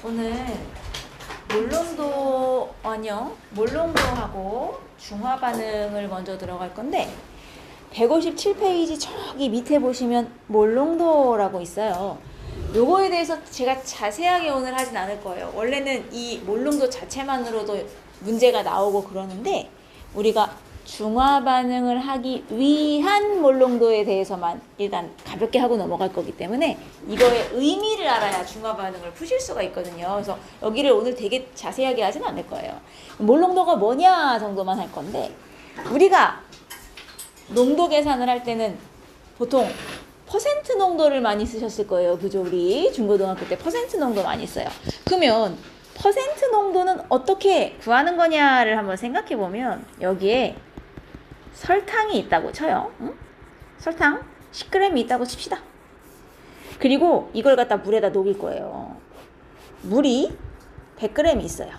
오늘 몰롱도하고 중화 반응을 먼저 들어갈 건데 157페이지 저기 밑에 보시면 몰롱도라고 있어요. 요거에 대해서 제가 자세하게 오늘 하진 않을 거예요. 원래는 이 몰롱도 자체만으로도 문제가 나오고 그러는데 우리가 중화 반응을 하기 위한 몰롱도에 대해서만 일단 가볍게 하고 넘어갈 거기 때문에 이거의 의미를 알아야 중화 반응을 푸실 수가 있거든요. 그래서 여기를 오늘 되게 자세하게 하진 않을 거예요. 몰롱도가 뭐냐 정도만 할 건데 우리가 농도 계산을 할 때는 보통 퍼센트 농도를 많이 쓰셨을 거예요. 그죠? 우리 중고등학교 때 퍼센트 농도 많이 써요. 그러면 퍼센트 농도는 어떻게 구하는 거냐를 한번 생각해 보면 여기에 설탕이 있다고 쳐요. 응? 설탕 10g이 있다고 칩시다. 그리고 이걸 갖다 물에다 녹일 거예요. 물이 100g이 있어요.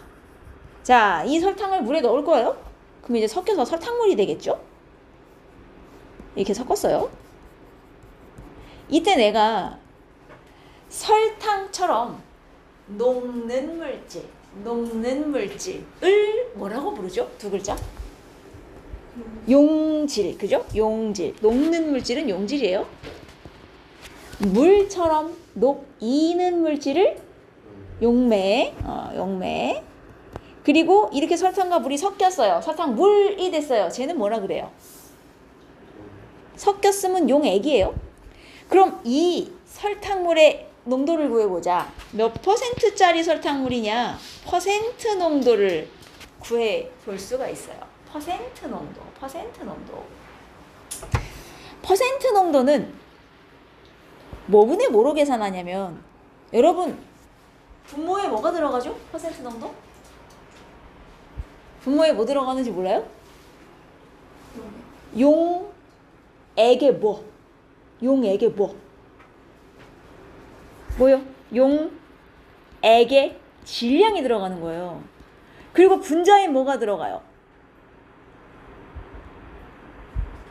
자, 이 설탕을 물에 넣을 거예요. 그럼 이제 섞여서 설탕물이 되겠죠? 이렇게 섞었어요. 이때 내가 설탕처럼 녹는 물질을 뭐라고 부르죠? 두 글자? 용질, 그죠? 용질. 녹는 물질은 용질이에요. 물처럼 녹이는 물질을 용매. 용매. 그리고 이렇게 설탕과 물이 섞였어요. 설탕물이 됐어요. 쟤는 뭐라 그래요? 섞였으면 용액이에요. 그럼 이 설탕물의 농도를 구해보자. 몇 퍼센트짜리 설탕물이냐? 퍼센트 농도를 구해볼 수가 있어요. 퍼센트 농도. 퍼센트 농도는 뭐분의 뭐로 계산하냐면 여러분 분모에 뭐가 들어가죠? 퍼센트 농도? 분모에 뭐 들어가는지 몰라요? 용액의 뭐? 용액의 뭐? 뭐요? 용액의 질량이 들어가는 거예요. 그리고 분자에 뭐가 들어가요?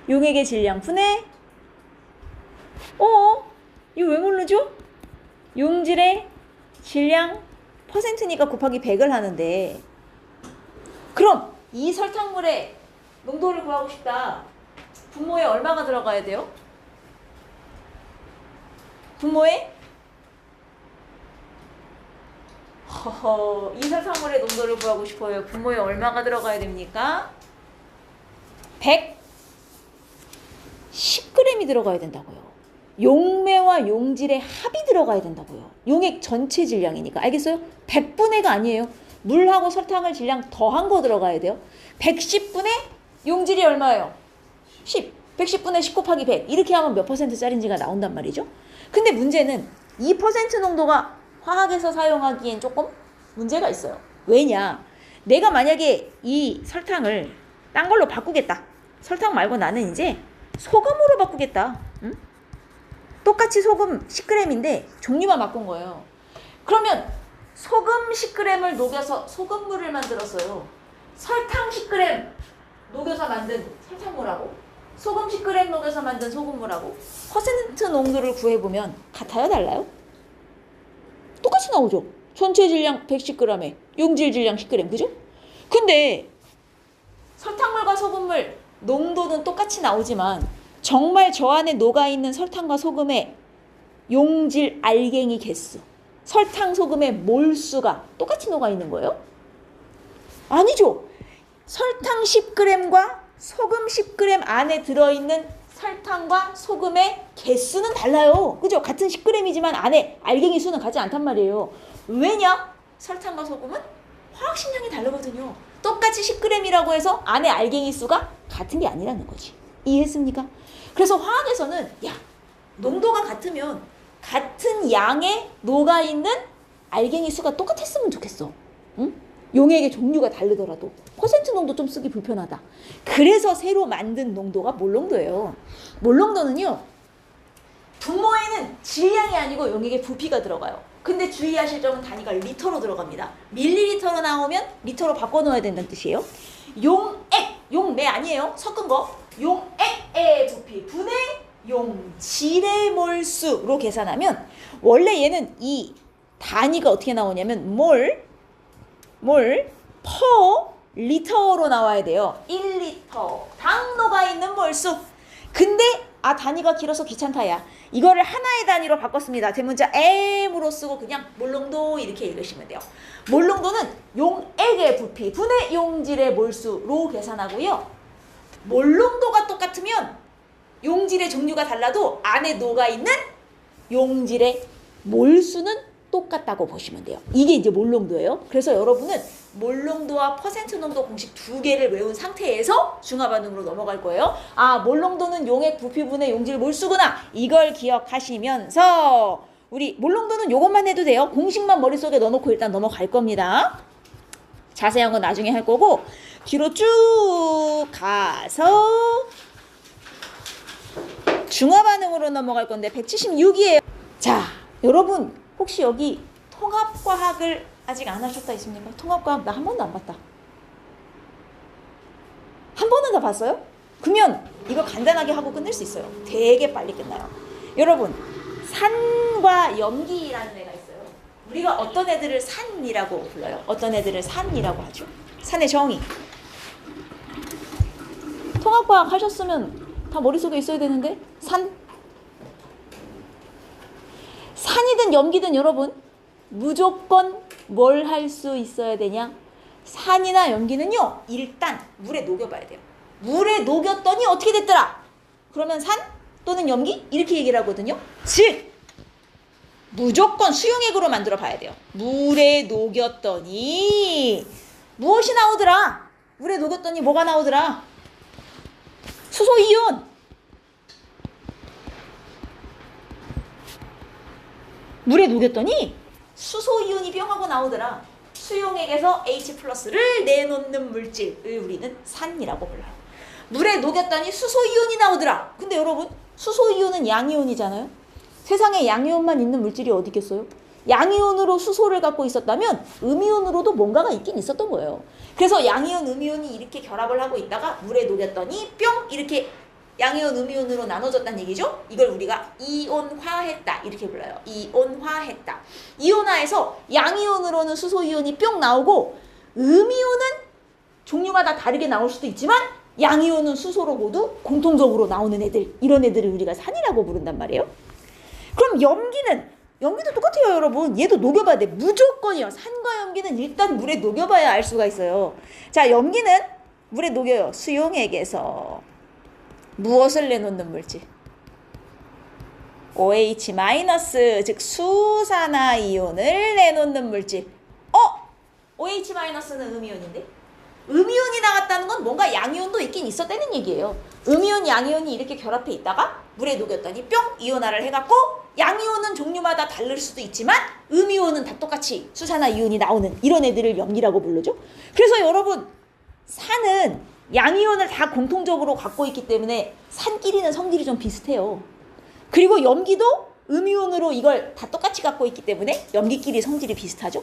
용액의 질량 분해 이거 왜 모르죠? 용질의 질량 퍼센트니까 곱하기 100을 하는데 그럼 이 설탕물의 농도를 구하고 싶다. 분모에 얼마가 들어가야 돼요? 분모에 이 설탕물의 농도를 구하고 싶어요. 분모에 얼마가 들어가야 됩니까? 110g이 들어가야 된다고요. 용매와 용질의 합이 들어가야 된다고요. 용액 전체 질량이니까. 알겠어요? 100분의가 아니에요. 물하고 설탕을 질량 더한 거 들어가야 돼요. 110분의 용질이 얼마예요? 10. 110분의 10 곱하기 100. 이렇게 하면 몇 퍼센트짜리인지가 나온단 말이죠. 근데 문제는 2% 농도가 화학에서 사용하기엔 조금 문제가 있어요. 왜냐? 내가 만약에 이 설탕을 딴 걸로 바꾸겠다. 설탕 말고 나는 이제 소금으로 바꾸겠다. 응? 똑같이 소금 10g인데 종류만 바꾼 거예요. 그러면 소금 10g을 녹여서 소금물을 만들었어요. 설탕 10g 녹여서 만든 설탕물하고 소금 10g 녹여서 만든 소금물하고 퍼센트 농도를 구해보면 같아요? 달라요? 똑같이 나오죠. 전체 질량 110g에 용질 질량 10g. 그죠? 근데 설탕물과 소금물 농도는 똑같이 나오지만 정말 저 안에 녹아있는 설탕과 소금의 용질 알갱이 개수, 설탕 소금의 몰수가 똑같이 녹아있는 거예요? 아니죠. 설탕 10g과 소금 10g 안에 들어있는 설탕과 소금의 개수는 달라요. 그죠? 같은 10g이지만 안에 알갱이 수는 같지 않단 말이에요. 왜냐? 설탕과 소금은 화학식량이 다르거든요. 똑같이 10g이라고 해서 안에 알갱이 수가 같은 게 아니라는 거지. 이해했습니까? 그래서 화학에서는 농도가 같으면 같은 양의 녹아있는 알갱이 수가 똑같았으면 좋겠어. 응? 용액의 종류가 다르더라도 퍼센트 농도 좀 쓰기 불편하다. 그래서 새로 만든 농도가 몰농도예요. 몰농도는요. 분모에는 질량이 아니고 용액의 부피가 들어가요. 근데 주의하실 점은 단위가 리터로 들어갑니다. 밀리리터로 나오면 리터로 바꿔놓아야 된다는 뜻이에요. 용매 아니에요. 섞은 거. 용액의 부피 분의 용질의 몰수로 계산하면 원래 얘는 이 단위가 어떻게 나오냐면 몰 퍼 리터로 나와야 돼요. 1리터 당로가 있는 몰수. 근데 단위가 길어서 귀찮다야. 이거를 하나의 단위로 바꿨습니다. 대문자 M으로 쓰고 그냥 몰농도 이렇게 읽으시면 돼요. 몰농도는 용액의 부피 분의 용질의 몰수로 계산하고요. 몰농도가 똑같으면 용질의 종류가 달라도 안에 녹아있는 용질의 몰수는 똑같다고 보시면 돼요. 이게 이제 몰농도예요. 그래서 여러분은 몰농도와 퍼센트 농도 공식 두 개를 외운 상태에서 중화 반응으로 넘어갈 거예요. 몰농도는 용액 부피분의 용질 몰수구나. 이걸 기억하시면서 우리 몰농도는 요것만 해도 돼요. 공식만 머릿속에 넣어놓고 일단 넘어갈 겁니다. 자세한 건 나중에 할 거고 뒤로 쭉 가서 중화 반응으로 넘어갈 건데 176이에요. 자, 여러분 혹시 여기 통합과학을 아직 안 하셨다 있습니까? 통합과학 나 한 번도 안 봤다. 한 번은 다 봤어요? 그러면 이거 간단하게 하고 끝낼 수 있어요. 되게 빨리 끝나요. 여러분, 산과 염기라는 애가 있어요. 우리가 어떤 애들을 산이라고 불러요? 어떤 애들을 산이라고 하죠? 산의 정의. 통합과학 하셨으면 다 머릿속에 있어야 되는데 산이든 염기든 여러분 무조건 뭘 할 수 있어야 되냐? 산이나 염기는요 일단 물에 녹여봐야 돼요. 물에 녹였더니 어떻게 됐더라? 그러면 산 또는 염기? 이렇게 얘기를 하거든요. 즉 무조건 수용액으로 만들어 봐야 돼요. 물에 녹였더니 무엇이 나오더라? 물에 녹였더니 뭐가 나오더라? 수소이온. 물에 녹였더니 수소이온이 뿅 하고 나오더라. 수용액에서 H+를 내놓는 물질을 우리는 산이라고 불러요. 물에 녹였더니 수소이온이 나오더라. 근데 여러분 수소이온은 양이온이잖아요. 세상에 양이온만 있는 물질이 어디 있겠어요? 양이온으로 수소를 갖고 있었다면 음이온으로도 뭔가가 있긴 있었던 거예요. 그래서 양이온, 음이온이 이렇게 결합을 하고 있다가 물에 녹였더니 뿅 이렇게 양이온, 음이온으로 나눠졌다는 얘기죠. 이걸 우리가 이온화했다 이렇게 불러요. 이온화했다. 이온화해서 양이온으로는 수소이온이 뿅 나오고 음이온은 종류마다 다르게 나올 수도 있지만 양이온은 수소로 모두 공통적으로 나오는 애들, 이런 애들을 우리가 산이라고 부른단 말이에요. 그럼 염기도 똑같아요 여러분. 얘도 녹여봐야 돼. 무조건이요. 산과 염기는 일단 물에 녹여봐야 알 수가 있어요. 자, 염기는 물에 녹여요. 수용액에서 무엇을 내놓는 물질? OH-, 즉 수산화이온을 내놓는 물질. OH-는 음이온인데? 음이온이 나갔다는 건 뭔가 양이온도 있긴 있었다는 얘기예요. 음이온, 양이온이 이렇게 결합해 있다가 물에 녹였더니 뿅 이온화를 해갖고 양이온은 종류마다 다를 수도 있지만 음이온은 다 똑같이 수산화이온이 나오는 이런 애들을 염기라고 부르죠. 그래서 여러분 산은 양이온을 다 공통적으로 갖고 있기 때문에 산끼리는 성질이 좀 비슷해요. 그리고 염기도 음이온으로 이걸 다 똑같이 갖고 있기 때문에 염기끼리 성질이 비슷하죠.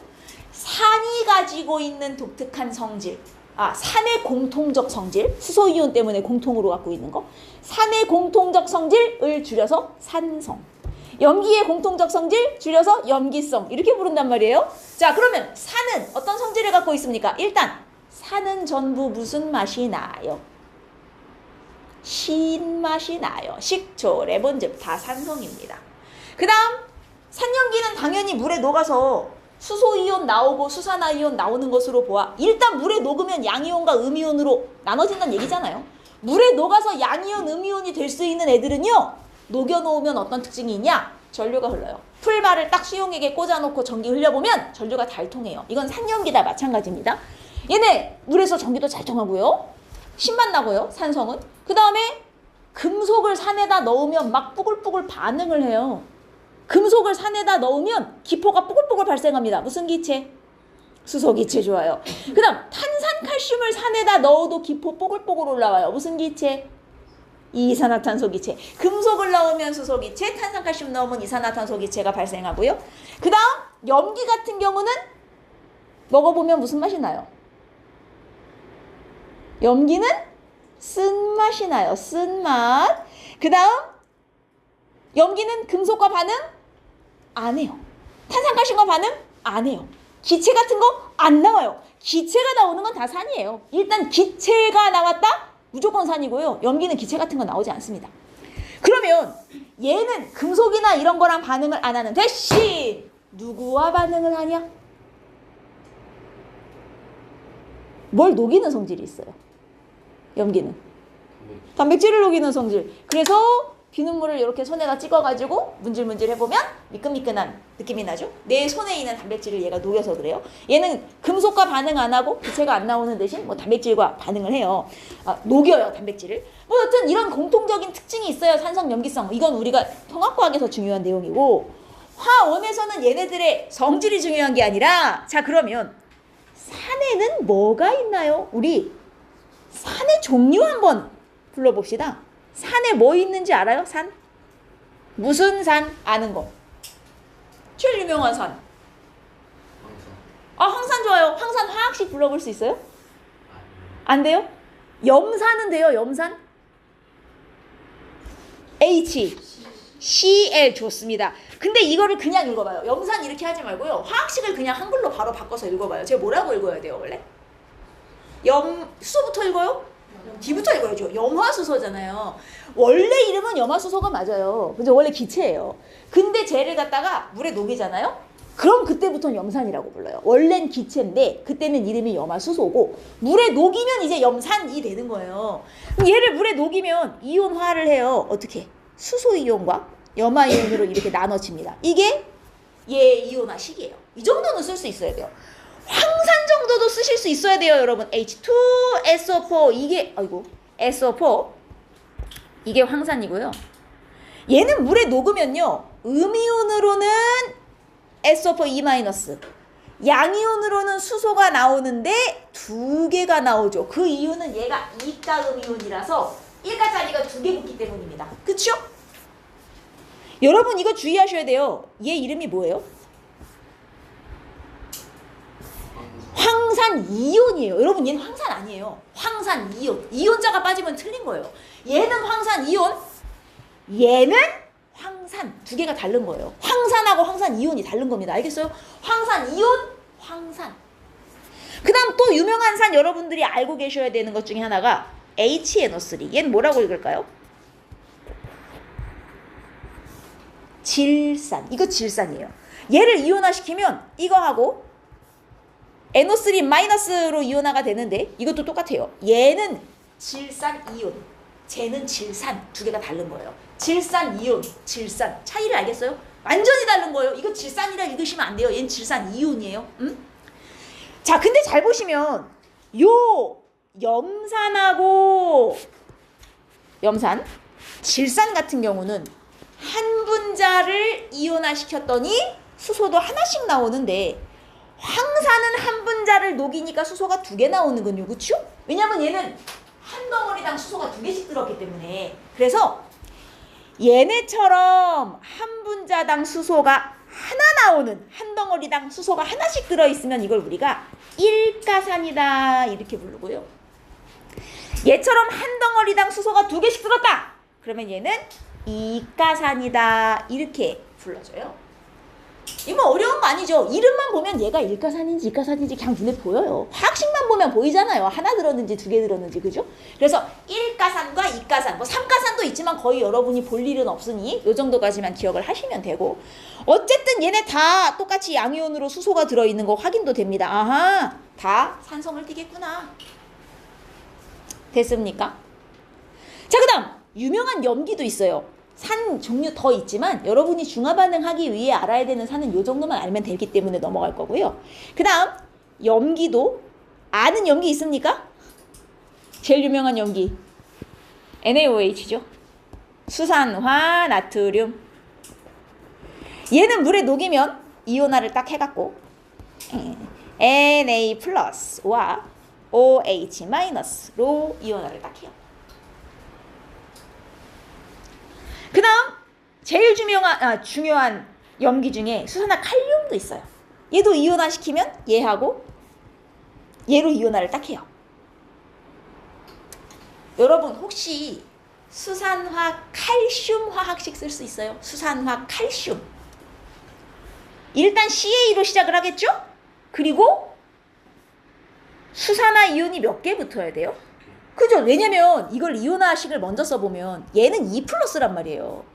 산이 가지고 있는 독특한 성질, 산의 공통적 성질, 수소이온 때문에 공통으로 갖고 있는 거, 산의 공통적 성질을 줄여서 산성, 염기의 공통적 성질 줄여서 염기성 이렇게 부른단 말이에요. 자, 그러면 산은 어떤 성질을 갖고 있습니까? 일단 산은 전부 무슨 맛이 나요? 신맛이 나요. 식초, 레몬즙 다 산성입니다. 그 다음 산염기는 당연히 물에 녹아서 수소이온 나오고 수산화이온 나오는 것으로 보아 일단 물에 녹으면 양이온과 음이온으로 나눠진다는 얘기잖아요. 물에 녹아서 양이온, 음이온이 될 수 있는 애들은요 녹여놓으면 어떤 특징이 있냐? 전류가 흘러요. 풀말을 딱 수용액에 꽂아놓고 전기 흘려보면 전류가 잘 통해요. 이건 산염기다 마찬가지입니다. 얘네 물에서 전기도 잘 통하고요. 신맛 나고요. 산성은. 그 다음에 금속을 산에다 넣으면 막 뽀글뽀글 반응을 해요. 금속을 산에다 넣으면 기포가 뽀글뽀글 발생합니다. 무슨 기체? 수소기체. 좋아요. 그 다음 탄산칼슘을 산에다 넣어도 기포 뽀글뽀글 올라와요. 무슨 기체? 이산화탄소기체. 금속을 넣으면 수소기체, 탄산칼슘 넣으면 이산화탄소기체가 발생하고요. 그 다음 염기 같은 경우는 먹어보면 무슨 맛이 나요? 염기는 쓴맛이 나요. 쓴맛. 그 다음 염기는 금속과 반응 안 해요. 탄산가스과 반응 안 해요. 기체 같은 거 안 나와요. 기체가 나오는 건 다 산이에요. 일단 기체가 나왔다? 무조건 산이고요. 염기는 기체 같은 거 나오지 않습니다. 그러면 얘는 금속이나 이런 거랑 반응을 안 하는 대신 누구와 반응을 하냐? 뭘 녹이는 성질이 있어요. 염기는. 단백질을 녹이는 성질. 그래서 비눗물을 이렇게 손에다 찍어가지고 문질문질 해보면 미끈미끈한 느낌이 나죠? 내 손에 있는 단백질을 얘가 녹여서 그래요. 얘는 금속과 반응 안 하고 기체가 안 나오는 대신 뭐 단백질과 반응을 해요. 녹여요, 단백질을. 뭐 여튼 이런 공통적인 특징이 있어요. 산성, 염기성. 이건 우리가 통합과학에서 중요한 내용이고, 화원에서는 얘네들의 성질이 중요한 게 아니라, 자 그러면 산에는 뭐가 있나요? 우리 산의 종류 한번 불러봅시다. 산에 뭐 있는지 알아요? 산? 무슨 산? 아는 거. 제일 유명한 산. 황산 좋아요. 황산 화학식 불러볼 수 있어요? 안 돼요? 염산은 돼요, 염산? H, Cl 좋습니다. 근데 이거를 그냥 읽어봐요. 염산 이렇게 하지 말고요. 화학식을 그냥 한글로 바로 바꿔서 읽어봐요. 제가 뭐라고 읽어야 돼요, 원래? 수소부터 읽어요? D부터 읽어야죠. 염화수소잖아요. 원래 이름은 염화수소가 맞아요. 근데 원래 기체예요. 근데 쟤를 갖다가 물에 녹이잖아요. 그럼 그때부터는 염산이라고 불러요. 원래는 기체인데 그때는 이름이 염화수소고 물에 녹이면 이제 염산이 되는 거예요. 얘를 물에 녹이면 이온화를 해요. 어떻게? 수소이온과 염화이온으로 이렇게 나눠집니다. 이게 얘 이온화식이에요. 이 정도는 쓸 수 있어야 돼요. 황산 정도도 쓰실 수 있어야 돼요, 여러분. H2SO4 이게 SO4 이게 황산이고요. 얘는 물에 녹으면요, 음이온으로는 SO4 E-, 양이온으로는 수소가 나오는데 두 개가 나오죠. 그 이유는 얘가 이가 음이온이라서 1가짜리가 두 개 붙기 때문입니다. 그쵸? 여러분 이거 주의하셔야 돼요. 얘 이름이 뭐예요? 황산이온이에요. 여러분 얘는 황산 아니에요. 황산이온. 이온자가 빠지면 틀린 거예요. 얘는 황산이온, 얘는 황산. 두 개가 다른 거예요. 황산하고 황산이온이 다른 겁니다. 알겠어요? 황산이온, 황산. 그 다음 또 유명한 산 여러분들이 알고 계셔야 되는 것 중에 하나가 HNO3. 얘는 뭐라고 읽을까요? 질산. 이거 질산이에요. 얘를 이온화시키면 이거하고 NO3-로 이온화가 되는데 이것도 똑같아요. 얘는 질산이온, 쟤는 질산. 두 개가 다른 거예요. 질산이온, 질산. 차이를 알겠어요? 완전히 다른 거예요. 이거 질산이라 읽으시면 안 돼요. 얘는 질산이온이에요. 응? 자, 근데 잘 보시면 요 염산하고 질산 같은 경우는 한 분자를 이온화시켰더니 수소도 하나씩 나오는데 황산은 한 분자를 녹이니까 수소가 두 개 나오는군요. 그쵸? 왜냐면 얘는 한 덩어리당 수소가 두 개씩 들었기 때문에. 그래서 얘네처럼 한 분자당 수소가 하나 나오는, 한 덩어리당 수소가 하나씩 들어있으면 이걸 우리가 일가산이다 이렇게 부르고요. 얘처럼 한 덩어리당 수소가 두 개씩 들었다. 그러면 얘는 이가산이다 이렇게 불러줘요. 이거 뭐 어려운 거 아니죠. 이름만 보면 얘가 일가산인지 이가산인지 그냥 눈에 보여요. 화학식만 보면 보이잖아요. 하나 들었는지 두 개 들었는지. 그죠? 그래서 1가산과 2가산, 뭐 3가산도 있지만 거의 여러분이 볼 일은 없으니 요 정도까지만 기억을 하시면 되고, 어쨌든 얘네 다 똑같이 양이온으로 수소가 들어있는 거 확인도 됩니다. 아하, 다 산성을 띠겠구나. 됐습니까? 자, 그 다음 유명한 염기도 있어요. 산 종류 더 있지만 여러분이 중화반응하기 위해 알아야 되는 산은 요 정도만 알면 되기 때문에 넘어갈 거고요. 그 다음 염기도 아는 염기 있습니까? 제일 유명한 염기 NaOH죠. 수산화 나트륨. 얘는 물에 녹이면 이온화를 딱 해갖고 Na+와 OH-로 이온화를 딱 해요. 그 다음 제일 중요한 염기 중에 수산화 칼륨도 있어요. 얘도 이온화 시키면 얘하고 얘로 이온화를 딱 해요. 여러분 혹시 수산화 칼슘 화학식 쓸 수 있어요? 수산화 칼슘. 일단 CA로 시작을 하겠죠? 그리고 수산화 이온이 몇 개 붙어야 돼요? 그죠? 왜냐면 이걸 이온화식을 먼저 써보면 얘는 2+란 말이에요.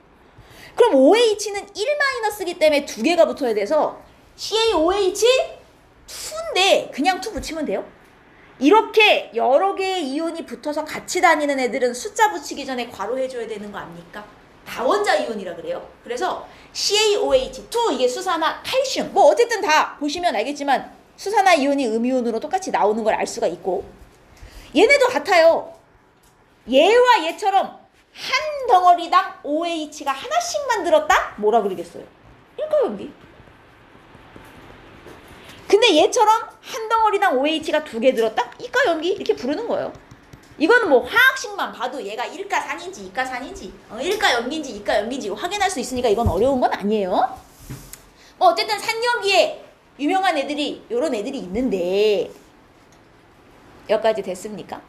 그럼 OH는 1-기 때문에 2개가 붙어야 돼서 CaOH 2인데 그냥 2 붙이면 돼요. 이렇게 여러 개의 이온이 붙어서 같이 다니는 애들은 숫자 붙이기 전에 괄호해줘야 되는 거 압니까? 다원자 이온이라 그래요. 그래서 CaOH2 이게 수산화 칼슘 뭐 어쨌든 다 보시면 알겠지만 수산화 이온이 음이온으로 똑같이 나오는 걸 알 수가 있고 얘네도 같아요. 얘와 얘처럼 한 덩어리당 OH가 하나씩만 들었다? 뭐라 그러겠어요? 일가연기. 근데 얘처럼 한 덩어리당 OH가 2개 들었다? 이가연기 이렇게 부르는 거예요. 이거는 뭐 화학식만 봐도 얘가 일가산인지 이가산인지 일가연기인지 이가연기인지 확인할 수 있으니까 이건 어려운 건 아니에요. 뭐 어쨌든 산염기에 유명한 애들이 요런 애들이 있는데 여기까지 됐습니까?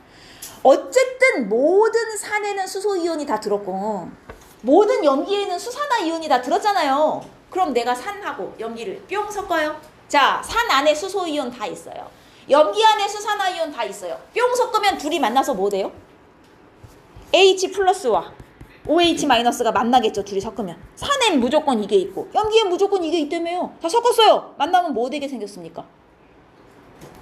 어쨌든 모든 산에는 수소이온이 다 들었고 모든 염기에는 수산화 이온이 다 들었잖아요. 그럼 내가 산하고 염기를 뿅 섞어요. 자, 산 안에 수소이온 다 있어요. 염기 안에 수산화 이온 다 있어요. 뿅 섞으면 둘이 만나서 뭐 돼요? H+와 OH-가 만나겠죠. 둘이 섞으면. 산엔 무조건 이게 있고 염기엔 무조건 이게 있다며요. 다 섞었어요. 만나면 뭐 되게 생겼습니까?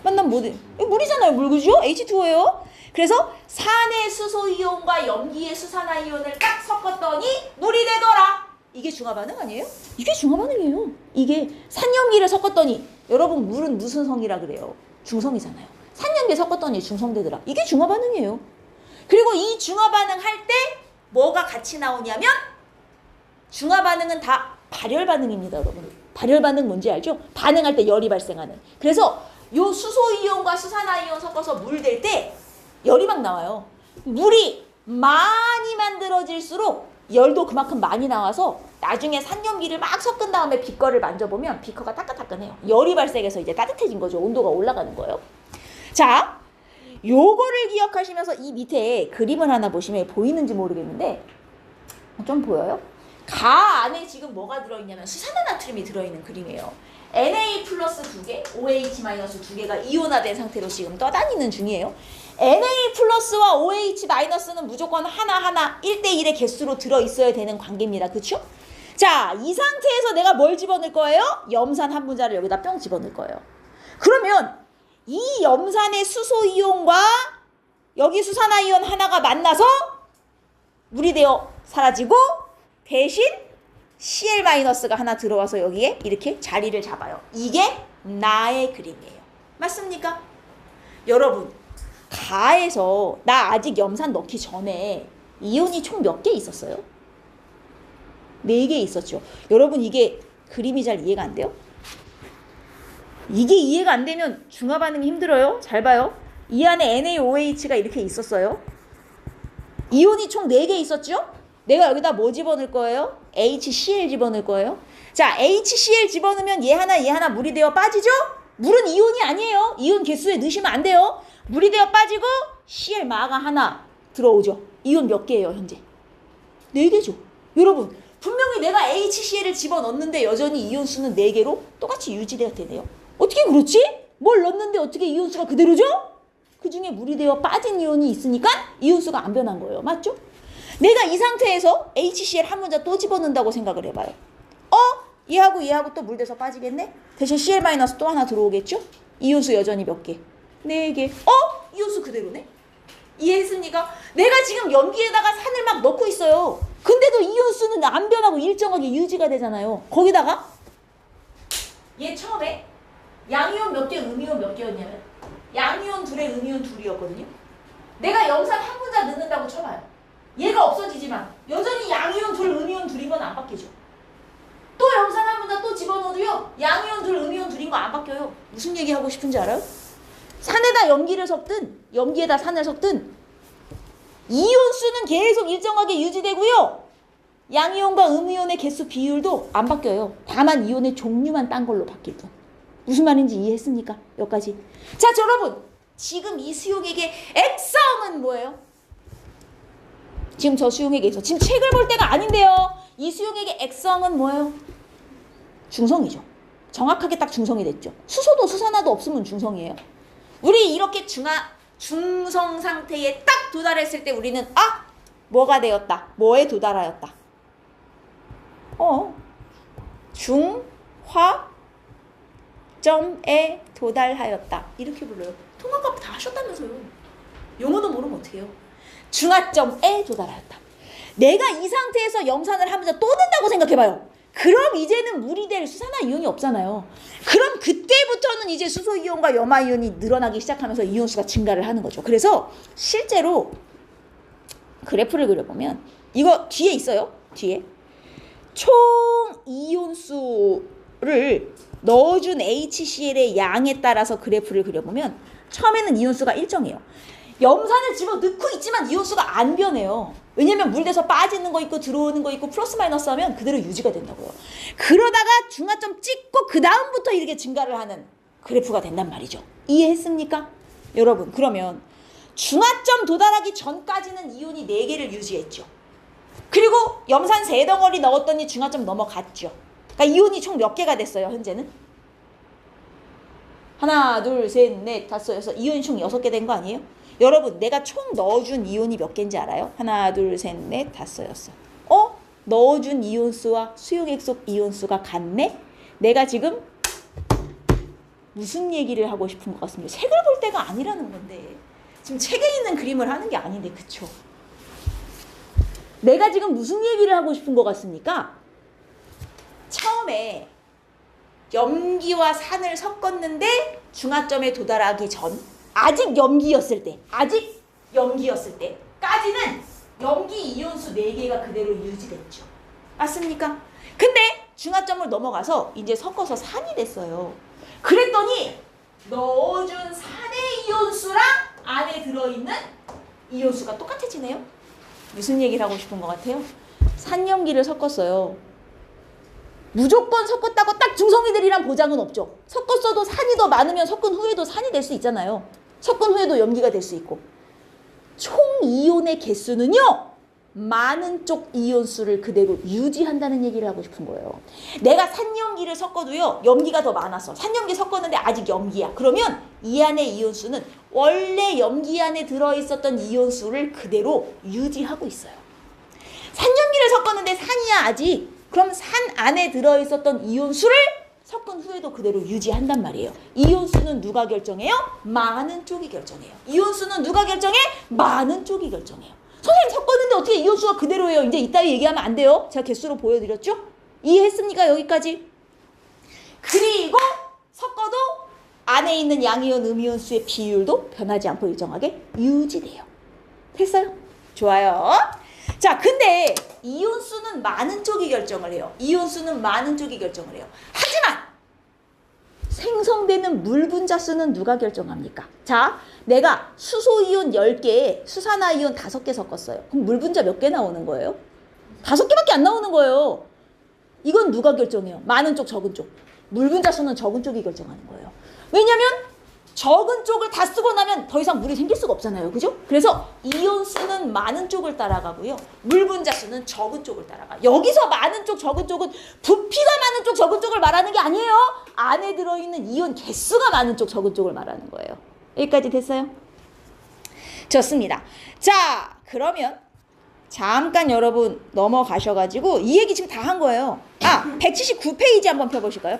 만나면 뭐 돼? 이거 물이잖아요. 물 그죠? H2O예요. 그래서 산의 수소이온과 염기의 수산화이온을 딱 섞었더니 물이 되더라. 이게 중화반응 아니에요? 이게 중화반응이에요. 이게 산염기를 섞었더니 여러분 물은 무슨 성이라 그래요? 중성이잖아요. 산염기 섞었더니 중성되더라. 이게 중화반응이에요. 그리고 이 중화반응 할 때 뭐가 같이 나오냐면 중화반응은 다 발열반응입니다. 여러분. 발열반응 뭔지 알죠? 반응할 때 열이 발생하는. 그래서 요 수소이온과 수산화이온 섞어서 물 될 때 열이 막 나와요. 물이 많이 만들어질수록 열도 그만큼 많이 나와서 나중에 산염기를 막 섞은 다음에 비커를 만져보면 비커가 따끈따끈해요. 열이 발생해서 이제 따뜻해진 거죠. 온도가 올라가는 거예요. 자, 요거를 기억하시면서 이 밑에 그림을 하나 보시면 보이는지 모르겠는데 좀 보여요? 가 안에 지금 뭐가 들어있냐면 수산화나트륨이 들어있는 그림이에요. Na 플러스 2개, OH 마이너스 2개가 이온화된 상태로 지금 떠다니는 중이에요. Na 플러스와 OH 마이너스는 무조건 하나하나 1대1의 개수로 들어있어야 되는 관계입니다. 그쵸? 자, 이 상태에서 내가 뭘 집어넣을 거예요? 염산 한 분자를 여기다 뿅 집어넣을 거예요. 그러면 이 염산의 수소이온과 여기 수산화이온 하나가 만나서 물이 되어 사라지고 대신 Cl-가 하나 들어와서 여기에 이렇게 자리를 잡아요. 이게 나의 그림이에요. 맞습니까? 여러분, 가에서 나 아직 염산 넣기 전에 이온이 총 몇 개 있었어요? 4개 있었죠. 여러분 이게 그림이 잘 이해가 안 돼요? 이게 이해가 안 되면 중화반응이 힘들어요. 잘 봐요. 이 안에 NaOH가 이렇게 있었어요. 이온이 총 4개 있었죠? 내가 여기다 뭐 집어넣을 거예요? HCl 집어넣을 거예요. 자, HCl 집어넣으면 얘 하나 물이 되어 빠지죠? 물은 이온이 아니에요. 이온 개수에 넣으시면 안 돼요. 물이 되어 빠지고 Cl-가 하나 들어오죠. 이온 몇 개예요, 현재? 4개죠. 여러분, 분명히 내가 HCl을 집어넣는데 여전히 이온 수는 4개로 똑같이 유지되어 되네요. 어떻게 그렇지? 뭘 넣는데 어떻게 이온 수가 그대로죠? 그 중에 물이 되어 빠진 이온이 있으니까 이온 수가 안 변한 거예요. 맞죠? 내가 이 상태에서 HCl 한 문자 또 집어넣는다고 생각을 해봐요. 얘하고 또 물 돼서 빠지겠네? 대신 Cl- 또 하나 들어오겠죠? 이온수 여전히 몇 개? 4개. 이온수 그대로네? 이해했습니까? 내가 지금 염기에다가 산을 막 넣고 있어요. 근데도 이온수는 안 변하고 일정하게 유지가 되잖아요. 거기다가 얘 처음에 양이온 몇 개, 음이온 몇 개였냐면 양이온 둘에 음이온 둘이었거든요. 내가 염산 한 분자 넣는다고 쳐봐요. 얘가 없어지지만 여전히 양이온 둘, 음이온 둘인 건 안 바뀌죠. 또 염산 한 분자 또 집어넣어도요. 양이온 둘, 음이온 둘인 거 안 바뀌어요. 무슨 얘기 하고 싶은지 알아요? 산에다 염기를 섞든 염기에다 산을 섞든 이온 수는 계속 일정하게 유지되고요. 양이온과 음이온의 개수 비율도 안 바뀌어요. 다만 이온의 종류만 딴 걸로 바뀔 뿐. 무슨 말인지 이해했습니까? 여기까지. 자, 여러분. 지금 이 수용액의 액성은 뭐예요? 지금 저 수용액에서 지금 책을 볼 때가 아닌데요. 이 수용액의 액성은 뭐예요? 중성이죠. 정확하게 딱 중성이 됐죠. 수소도 수산화도 없으면 중성이에요. 우리 이렇게 중성 상태에 딱 도달했을 때 우리는 뭐가 되었다. 뭐에 도달하였다. 중화점에 도달하였다. 이렇게 불러요. 통합과 다 하셨다면서요. 용어도 모르면 어떡해요. 중화점에 도달하였다. 내가 이 상태에서 염산을 하면서 또 넣는다고 생각해봐요. 그럼 이제는 물이 될 수산화 이온이 없잖아요. 그럼 그때부터는 이제 수소 이온과 염화 이온이 늘어나기 시작하면서 이온수가 증가를 하는 거죠. 그래서 실제로 그래프를 그려보면 이거 뒤에 있어요. 뒤에 총 이온수를 넣어준 HCl의 양에 따라서 그래프를 그려보면 처음에는 이온수가 일정해요. 염산을 집어넣고 있지만 이온수가 안 변해요. 왜냐면 물에서 빠지는 거 있고 들어오는 거 있고 플러스 마이너스 하면 그대로 유지가 된다고요. 그러다가 중화점 찍고 그 다음부터 이렇게 증가를 하는 그래프가 된단 말이죠. 이해했습니까? 여러분 그러면 중화점 도달하기 전까지는 이온이 4개를 유지했죠. 그리고 염산 3덩어리 넣었더니 중화점 넘어갔죠. 그러니까 이온이 총 몇 개가 됐어요 현재는? 하나 둘 셋 넷 다섯 여섯 이온이 총 6개 된 거 아니에요? 여러분 내가 총 넣어준 이온이 몇 개인지 알아요? 하나 둘 셋 넷 다섯 여섯. 넣어준 이온수와 수용액속 이온수가 같네? 내가 지금 무슨 얘기를 하고 싶은 것 같습니다. 책을 볼 때가 아니라는 건데 지금 책에 있는 그림을 하는 게 아닌데 그쵸? 내가 지금 무슨 얘기를 하고 싶은 것 같습니까? 처음에 염기와 산을 섞었는데 중화점에 도달하기 전 아직 염기였을 때까지는 염기 이온수 4개가 그대로 유지됐죠. 맞습니까? 근데 중화점을 넘어가서 이제 섞어서 산이 됐어요. 그랬더니 넣어준 산의 이온수랑 안에 들어있는 이온수가 똑같아지네요. 무슨 얘기를 하고 싶은 것 같아요? 산염기를 섞었어요. 무조건 섞었다고 딱 중성이 되리란 보장은 없죠. 섞었어도 산이 더 많으면 섞은 후에도 산이 될 수 있잖아요. 섞은 후에도 염기가 될 수 있고. 총 이온의 개수는요. 많은 쪽 이온수를 그대로 유지한다는 얘기를 하고 싶은 거예요. 내가 산염기를 섞어도요. 염기가 더 많았어. 산염기 섞었는데 아직 염기야. 그러면 이 안의 이온수는 원래 염기 안에 들어있었던 이온수를 그대로 유지하고 있어요. 산염기를 섞었는데 산이야 아직. 그럼 산 안에 들어있었던 이온수를 섞은 후에도 그대로 유지한단 말이에요. 이온수는 누가 결정해요? 많은 쪽이 결정해요. 이온수는 누가 결정해? 많은 쪽이 결정해요. 선생님 섞었는데 어떻게 이온수가 그대로예요? 이제 이따위 얘기하면 안 돼요. 제가 개수로 보여드렸죠? 이해했습니까? 여기까지. 그리고 섞어도 안에 있는 양이온, 음이온수의 비율도 변하지 않고 일정하게 유지돼요. 됐어요? 좋아요. 자, 근데 이온수는 많은 쪽이 결정을 해요. 하지만 생성되는 물 분자수는 누가 결정합니까? 자, 내가 수소이온 10개에 수산화이온 5개 섞었어요. 그럼 물 분자 몇 개 나오는 거예요? 5개밖에 안 나오는 거예요. 이건 누가 결정해요? 많은 쪽, 적은 쪽. 물 분자수는 적은 쪽이 결정하는 거예요. 왜냐면 적은 쪽을 다 쓰고 나면 더 이상 물이 생길 수가 없잖아요. 그죠? 그래서 이온수는 많은 쪽을 따라가고요. 물 분자수는 적은 쪽을 따라가. 여기서 많은 쪽, 적은 쪽은 부피가 많은 쪽, 적은 쪽을 말하는 게 아니에요. 안에 들어있는 이온 개수가 많은 쪽, 적은 쪽을 말하는 거예요. 여기까지 됐어요? 좋습니다. 자, 그러면 잠깐 여러분 넘어가셔가지고 이 얘기 지금 다 한 거예요. 179페이지 한번 펴보실까요?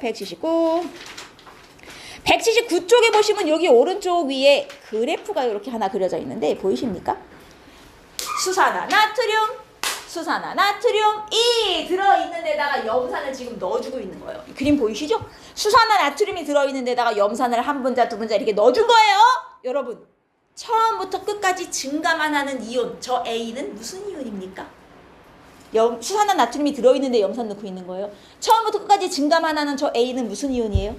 179쪽에 보시면 여기 오른쪽 위에 그래프가 이렇게 하나 그려져 있는데 보이십니까? 수산화 나트륨이 들어있는 데다가 염산을 지금 넣어주고 있는 거예요. 이 그림 보이시죠? 수산화 나트륨이 들어있는 데다가 염산을 한 분자, 두 분자 이렇게 넣어준 거예요. 여러분, 처음부터 끝까지 증가만 하는 이온, 저 A는 무슨 이온입니까? 수산화 나트륨이 들어있는데 염산 넣고 있는 거예요. 처음부터 끝까지 증가만 하는 저 A는 무슨 이온이에요?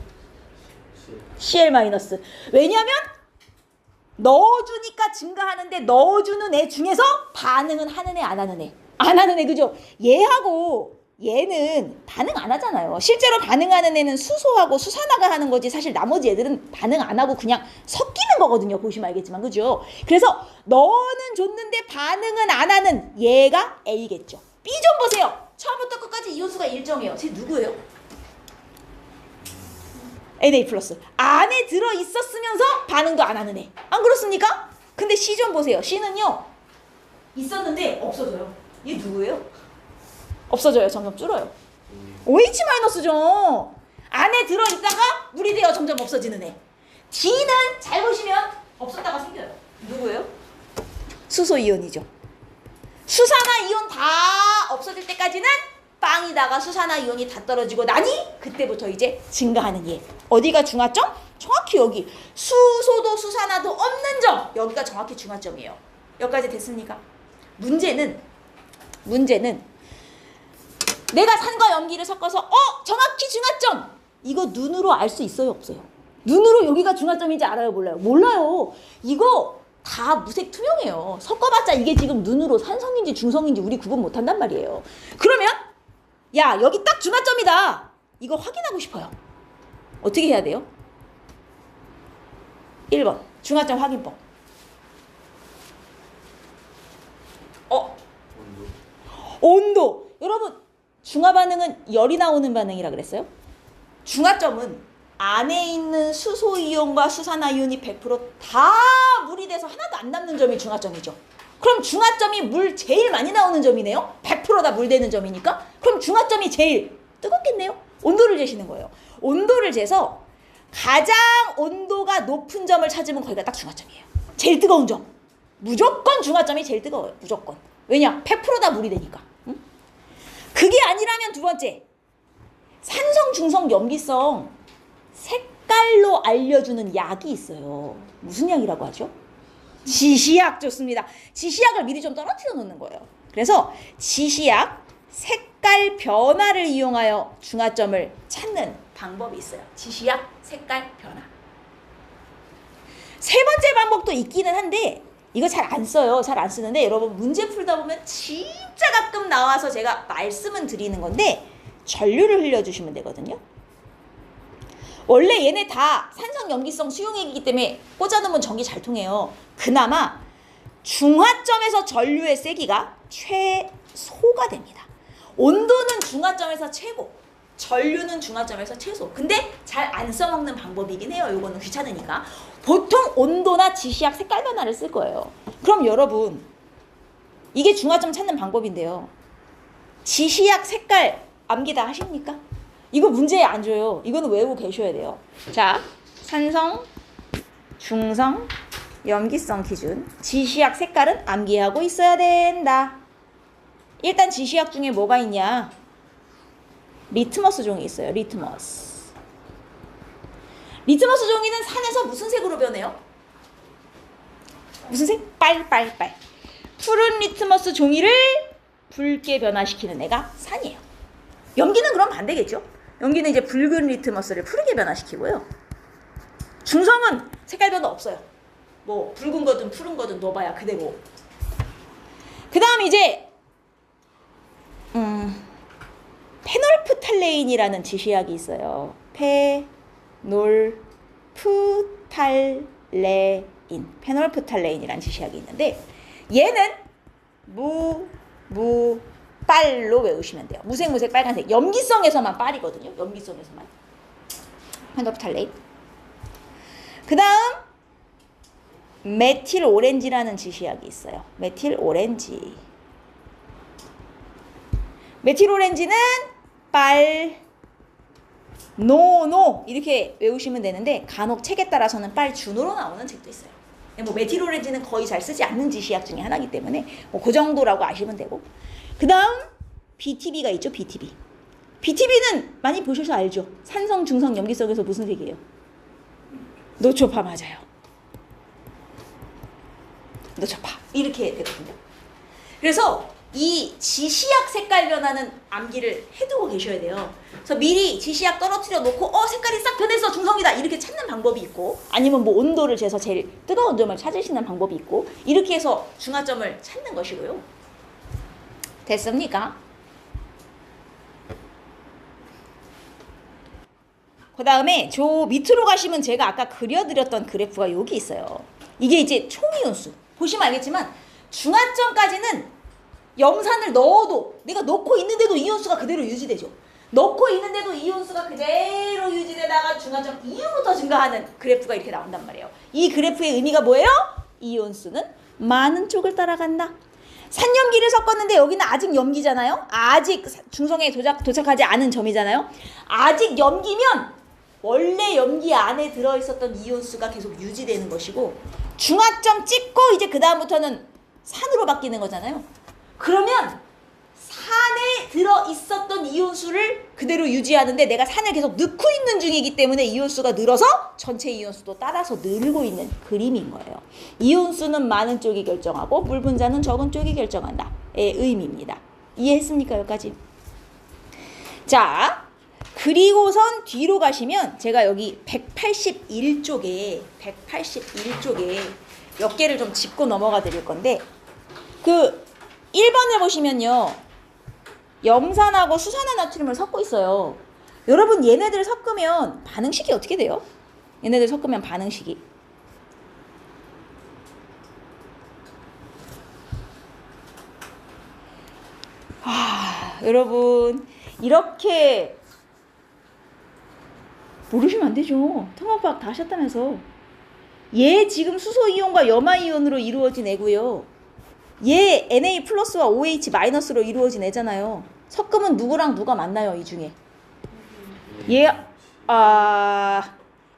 Cl-. 왜냐면 넣어주니까 증가하는데 넣어주는 애 중에서 반응은 하는 애, 안 하는 애. 안 하는 애, 그죠? 얘하고 얘는 반응 안 하잖아요. 실제로 반응하는 애는 수소하고 수산화가 하는 거지 사실 나머지 애들은 반응 안 하고 그냥 섞이는 거거든요. 보시면 알겠지만, 그죠? 그래서 너는 줬는데 반응은 안 하는 얘가 A겠죠. B 좀 보세요. 처음부터 끝까지 이온수가 일정해요. 쟤 누구예요? Na 플러스. 안에 들어 있었으면서 반응도 안 하는 애. 안 그렇습니까? 근데 C 좀 보세요. C는요. 있었는데 없어져요. 얘 누구예요? 없어져요. 점점 줄어요. OH-죠. 안에 들어 있다가 물이 되어 점점 없어지는 애. D는 잘 보시면 없었다가 생겨요. 누구예요? 수소 이온이죠. 수산화 이온 다 없어질 때까지는 빵이다가 수산화 이온이 다 떨어지고 나니 그때부터 이제 증가하는 얘. 어디가 중화점? 정확히 여기. 수소도 수산화도 없는 점. 여기가 정확히 중화점이에요. 여기까지 됐습니까? 문제는 내가 산과 염기를 섞어서 정확히 중화점. 이거 눈으로 알 수 있어요, 없어요? 눈으로 여기가 중화점인지 알아요, 몰라요? 몰라요. 이거 다 무색 투명해요. 섞어봤자 이게 지금 눈으로 산성인지 중성인지 우리 구분 못한단 말이에요. 그러면 야, 여기 딱 중화점이다. 이거 확인하고 싶어요. 어떻게 해야 돼요? 1번 중화점 확인법. 온도. 여러분, 중화 반응은 열이 나오는 반응이라 그랬어요? 중화점은 안에 있는 수소 이온과 수산화 이온이 100%다 물이 돼서 하나도 안 남는 점이 중화점이죠. 그럼 중화점이 물 제일 많이 나오는 점이네요. 100% 다 물 되는 점이니까. 그럼 중화점이 제일 뜨겁겠네요. 온도를 재시는 거예요. 온도를 재서 가장 온도가 높은 점을 찾으면 거기가 딱 중화점이에요. 제일 뜨거운 점. 무조건 중화점이 제일 뜨거워요. 무조건. 왜냐? 100% 다 물이 되니까. 응? 그게 아니라면 두 번째. 산성, 중성, 염기성 색깔로 알려주는 약이 있어요. 무슨 약이라고 하죠? 지시약. 좋습니다. 지시약을 미리 좀 떨어뜨려 놓는 거예요. 그래서 지시약 색깔 변화를 이용하여 중화점을 찾는 방법이 있어요. 지시약 색깔 변화. 세 번째 방법도 있기는 한데 이거 잘 안 써요. 잘 안 쓰는데 여러분 문제 풀다 보면 진짜 가끔 나와서 제가 말씀은 드리는 건데 전류를 흘려주시면 되거든요. 원래 얘네 다 산성, 염기성, 수용액이기 때문에 꽂아놓으면 전기 잘 통해요. 그나마 중화점에서 전류의 세기가 최소가 됩니다. 온도는 중화점에서 최고, 전류는 중화점에서 최소. 근데 잘 안 써먹는 방법이긴 해요. 요거는 귀찮으니까. 보통 온도나 지시약 색깔 변화를 쓸 거예요. 그럼 여러분, 이게 중화점 찾는 방법인데요. 지시약 색깔 암기 다 하십니까? 이거 문제에 안 줘요. 이거는 외우고 계셔야 돼요. 자, 산성, 중성, 염기성 기준. 지시약 색깔은 암기하고 있어야 된다. 일단 지시약 중에 뭐가 있냐? 리트머스 종이 있어요. 리트머스. 리트머스 종이는 산에서 무슨 색으로 변해요? 무슨 색? 빨. 푸른 리트머스 종이를 붉게 변화시키는 애가 산이에요. 염기는 그럼 반대겠죠? 염기는 이제 붉은 리트머스를 푸르게 변화시키고요. 중성은 색깔 변화 없어요. 뭐 붉은 거든 푸른 거든 넣어봐야 그대로. 그 다음 이제 페놀프탈레인이라는 지시약이 있어요. 페놀프탈레인. 페놀프탈레인이라는 지시약이 있는데 얘는 빨로 외우시면 돼요. 무색 빨간색. 염기성에서만 빨이거든요. 염기성에서만. 페놀프탈레인. 그 다음 메틸 오렌지라는 지시약이 있어요. 메틸 오렌지. 메틸 오렌지는 빨, 노 이렇게 외우시면 되는데 간혹 책에 따라서는 빨 준호로 나오는 책도 있어요. 뭐 메틸 오렌지는 거의 잘 쓰지 않는 지시약 중에 하나이기 때문에 뭐 그 정도라고 아시면 되고. 그 다음 BTB가 있죠. BTB는 많이 보셔서 알죠. 산성, 중성, 염기성에서 무슨 색이에요? 노초파. 맞아요. 노초파 이렇게 되거든요. 그래서 이 지시약 색깔 변화는 암기를 해두고 계셔야 돼요. 그래서 미리 지시약 떨어뜨려 놓고 색깔이 싹 변해서 중성이다 이렇게 찾는 방법이 있고, 아니면 뭐 온도를 재서 제일 뜨거운 점을 찾으시는 방법이 있고, 이렇게 해서 중화점을 찾는 것이고요. 됐습니까? 그 다음에 저 밑으로 가시면 제가 아까 그려드렸던 그래프가 여기 있어요. 이게 이제 총이온수. 보시면 알겠지만 중화점까지는 염산을 넣어도 내가 넣고 있는데도 이온수가 그대로 유지되죠. 넣고 있는데도 이온수가 그대로 유지되다가 중간점 이후부터 증가하는 그래프가 이렇게 나온단 말이에요. 이 그래프의 의미가 뭐예요? 이온수는 많은 쪽을 따라간다. 산염기를 섞었는데 여기는 아직 염기잖아요. 아직 중성에 도착하지 않은 점이잖아요. 아직 염기면 원래 염기 안에 들어있었던 이온수가 계속 유지되는 것이고, 중화점 찍고 이제 그 다음부터는 산으로 바뀌는 거잖아요. 그러면 산에 들어있었던 이온수를 그대로 유지하는데 내가 산을 계속 넣고 있는 중이기 때문에 이온수가 늘어서 전체 이온수도 따라서 늘고 있는 그림인 거예요. 이온수는 많은 쪽이 결정하고 물 분자는 적은 쪽이 결정한다의 의미입니다. 이해했습니까? 여기까지. 자, 그리고선 뒤로 가시면 제가 여기 181쪽에 몇 개를 좀 짚고 넘어가 드릴 건데, 그 1번을 보시면요, 염산하고 수산화나트륨을 섞고 있어요. 여러분, 얘네들 섞으면 반응식이 어떻게 돼요? 얘네들 섞으면 반응식이 여러분 이렇게 모르시면 안 되죠. 통합화학 다 하셨다면서. 얘 지금 수소이온과 염화이온으로 이루어진 애고요. 얘 Na 플러스와 OH 마이너스로 이루어진 애잖아요. 섞으면 누구랑 누가 만나요, 이 중에? 얘,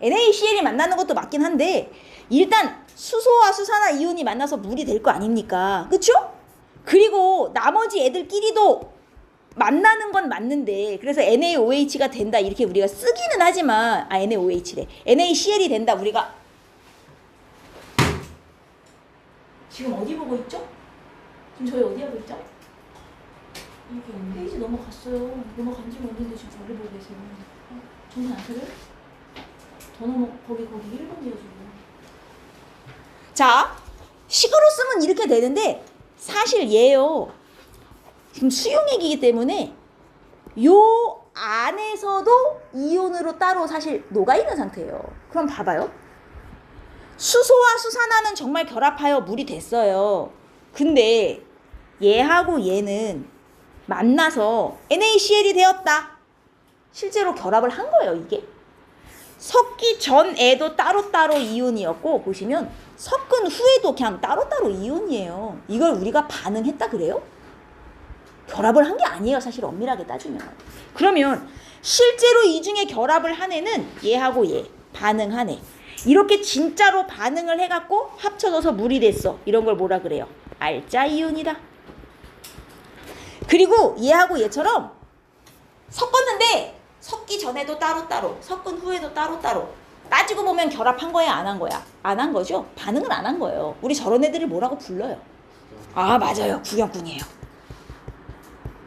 NaCl이 만나는 것도 맞긴 한데, 일단 수소와 수산화 이온이 만나서 물이 될 거 아닙니까? 그쵸? 그리고 나머지 애들끼리도 만나는 건 맞는데, 그래서 NaOH가 된다 이렇게 우리가 쓰기는 하지만, NaOH래. NaCl이 된다 우리가. 지금 어디 보고 있죠? 지금 저희 어디 하고 있죠? 여기 페이지 넘어갔어요. 넘어간지 모르는데 지금 저를 보고 계세요. 정신 안 차려요? 거기 1번이에요 지금. 자, 식으로 쓰면 이렇게 되는데 사실 얘요, 지금 수용액이기 때문에 요 안에서도 이온으로 따로 사실 녹아있는 상태예요. 그럼 봐봐요. 수소와 수산화는 정말 결합하여 물이 됐어요. 근데 얘하고 얘는 만나서 NaCl이 되었다. 실제로 결합을 한 거예요, 이게. 섞기 전에도 따로따로 이온이었고, 보시면 섞은 후에도 그냥 따로따로 이온이에요. 이걸 우리가 반응했다 그래요? 결합을 한 게 아니에요, 사실 엄밀하게 따지면. 그러면 실제로 이 중에 결합을 한 애는 얘하고 얘, 반응한 애. 이렇게 진짜로 반응을 해갖고 합쳐져서 물이 됐어. 이런 걸 뭐라 그래요? 알짜 이온이다. 그리고 얘하고 얘처럼 섞었는데 섞기 전에도 따로따로, 섞은 후에도 따로따로. 따지고 보면 결합한 거야, 안 한 거야? 안 한 거죠? 반응을 안 한 거예요. 우리 저런 애들을 뭐라고 불러요? 맞아요. 구경꾼이에요.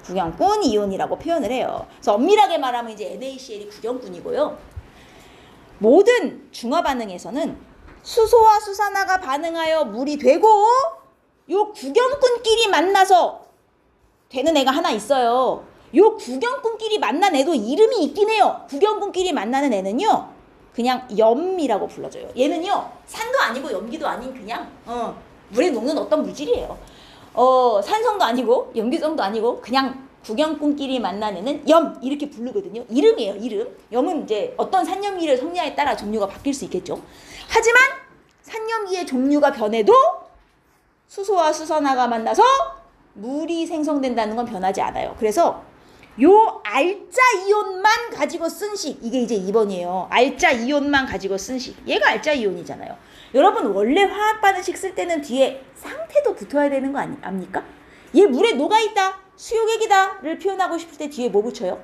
구경꾼 이온이라고 표현을 해요. 그래서 엄밀하게 말하면 이제 NaCl이 구경꾼이고요. 모든 중화 반응에서는 수소와 수산화가 반응하여 물이 되고, 요 구경꾼끼리 만나서 되는 애가 하나 있어요. 요 구경꾼끼리 만난 애도 이름이 있긴 해요. 구경꾼끼리 만나는 애는요, 그냥 염이라고 불러줘요. 얘는요, 산도 아니고 염기도 아닌 그냥 물에 녹는 어떤 물질이에요. 산성도 아니고 염기성도 아니고 그냥 구경꾼끼리 만난 애는 염 이렇게 부르거든요. 이름이에요, 이름. 염은 이제 어떤 산염기를 섞냐에 따라 종류가 바뀔 수 있겠죠. 하지만 산염기의 종류가 변해도 수소와 수산화가 만나서 물이 생성된다는 건 변하지 않아요. 그래서 요 알짜 이온만 가지고 쓴 식, 이게 이제 2번이에요. 알짜 이온만 가지고 쓴 식. 얘가 알짜 이온이잖아요. 여러분, 원래 화학 반응식 쓸 때는 뒤에 상태도 붙어야 되는 거 압니까? 얘 물에 녹아있다, 수용액이다를 표현하고 싶을 때 뒤에 뭐 붙여요?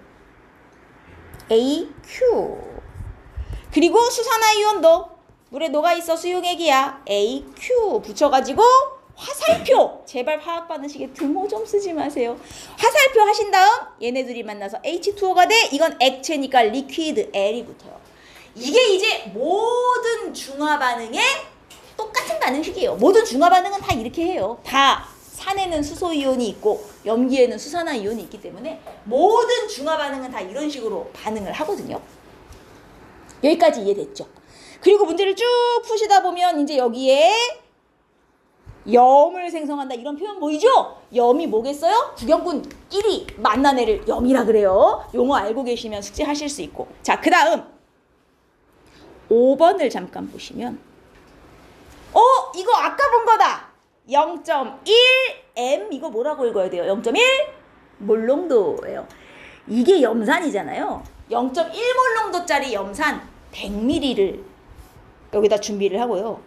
AQ. 그리고 수산화이온도 물에 녹아있어, 수용액이야. AQ 붙여가지고 화살표. 제발 화학 반응식에 등호 좀 쓰지 마세요. 화살표 하신 다음 얘네들이 만나서 H2O가 돼. 이건 액체니까 리퀴드 L이 붙어요. 이게 이제 모든 중화 반응에 똑같은 반응식이에요. 모든 중화 반응은 다 이렇게 해요. 다 산에는 수소이온이 있고 염기에는 수산화이온이 있기 때문에 모든 중화 반응은 다 이런 식으로 반응을 하거든요. 여기까지 이해됐죠? 그리고 문제를 쭉 푸시다 보면 이제 여기에 염을 생성한다. 이런 표현 보이죠? 염이 뭐겠어요? 구경꾼끼리 만난 애를 염이라 그래요. 용어 알고 계시면 숙제하실 수 있고. 자, 그 다음 5번을 잠깐 보시면 이거 아까 본 거다. 0.1m 이거 뭐라고 읽어야 돼요? 0.1 몰롱도예요. 이게 염산이잖아요. 0.1몰롱도짜리 염산 100ml를 여기다 준비를 하고요.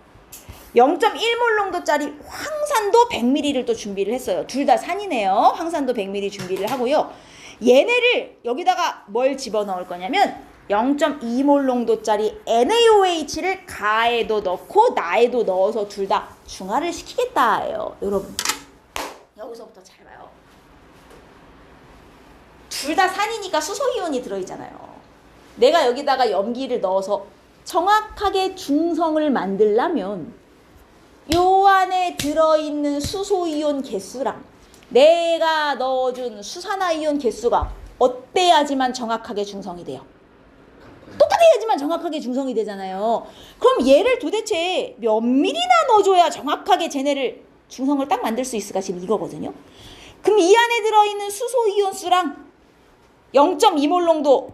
0.1몰롱도짜리 황산도 100ml를 또 준비를 했어요. 둘 다 산이네요. 황산도 100ml 준비를 하고요. 얘네를 여기다가 뭘 집어넣을 거냐면 0.2몰롱도짜리 NaOH를 가에도 넣고 나에도 넣어서 둘 다 중화를 시키겠다예요. 여러분 여기서부터 잘 봐요. 둘 다 산이니까 수소이온이 들어있잖아요. 내가 여기다가 염기를 넣어서 정확하게 중성을 만들려면 요 안에 들어있는 수소이온 개수랑 내가 넣어준 수산화이온 개수가 어때야지만 정확하게 중성이 돼요? 똑같아야지만 정확하게 중성이 되잖아요. 그럼 얘를 도대체 몇 밀이나 넣어줘야 정확하게 쟤네를 중성을 딱 만들 수 있을까? 지금 이거거든요. 그럼 이 안에 들어있는 수소이온 수랑 0.2몰롱도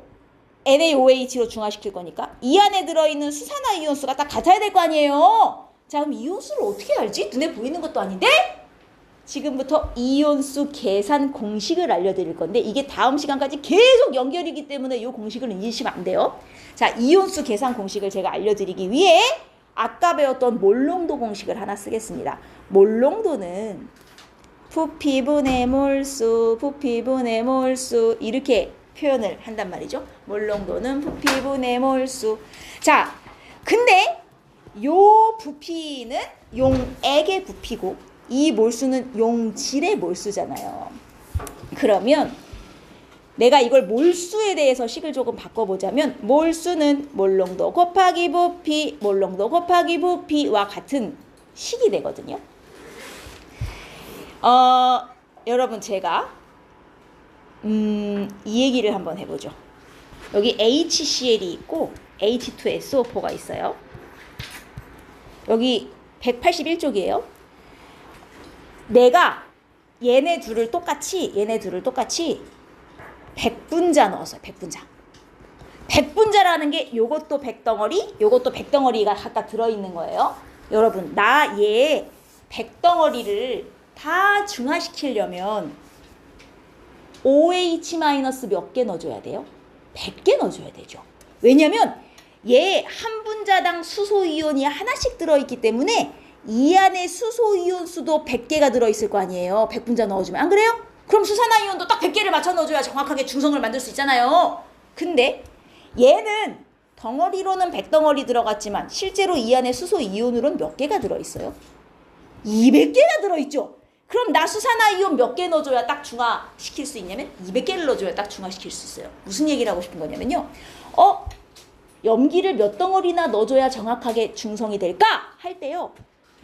NaOH로 중화시킬 거니까 이 안에 들어있는 수산화이온 수가 딱 같아야 될 거 아니에요. 자, 그럼 이온수를 어떻게 알지? 눈에 보이는 것도 아닌데? 지금부터 이온수 계산 공식을 알려드릴 건데 이게 다음 시간까지 계속 연결이기 때문에 이 공식을 잊으시면 안 돼요. 자, 이온수 계산 공식을 제가 알려드리기 위해 아까 배웠던 몰롱도 공식을 하나 쓰겠습니다. 몰롱도는 부피분의 몰수, 부피분의 몰수 이렇게 표현을 한단 말이죠. 몰롱도는 부피분의 몰수. 자, 근데 요 부피는 용액의 부피고 이 몰수는 용질의 몰수잖아요. 그러면 내가 이걸 몰수에 대해서 식을 조금 바꿔보자면 몰수는 몰롱도 곱하기 부피, 몰롱도 곱하기 부피와 같은 식이 되거든요. 여러분 제가 이 얘기를 한번 해보죠. 여기 HCl이 있고 H2SO4가 있어요. 여기 181쪽이에요. 내가 얘네 둘을 똑같이 100분자 넣었어요. 100분자. 100분자라는 게 요것도 100덩어리, 요것도 100덩어리가 각각 들어있는 거예요. 여러분, 나 얘 100덩어리를 다 중화시키려면 OH- 몇 개 넣어줘야 돼요? 100개 넣어줘야 되죠. 왜냐면 얘 한 분자당 수소이온이 하나씩 들어있기 때문에 이 안에 수소이온 수도 100개가 들어있을 거 아니에요. 100분자 넣어주면. 안 그래요? 그럼 수산화이온도 딱 100개를 맞춰 넣어줘야 정확하게 중성을 만들 수 있잖아요. 근데 얘는 덩어리로는 100덩어리 들어갔지만 실제로 이 안에 수소이온으로는 몇 개가 들어있어요? 200개가 들어있죠. 그럼 나 수산화이온 몇 개 넣어줘야 딱 중화시킬 수 있냐면 200개를 넣어줘야 딱 중화시킬 수 있어요. 무슨 얘기를 하고 싶은 거냐면요. 염기를 몇 덩어리나 넣어줘야 정확하게 중성이 될까? 할 때요.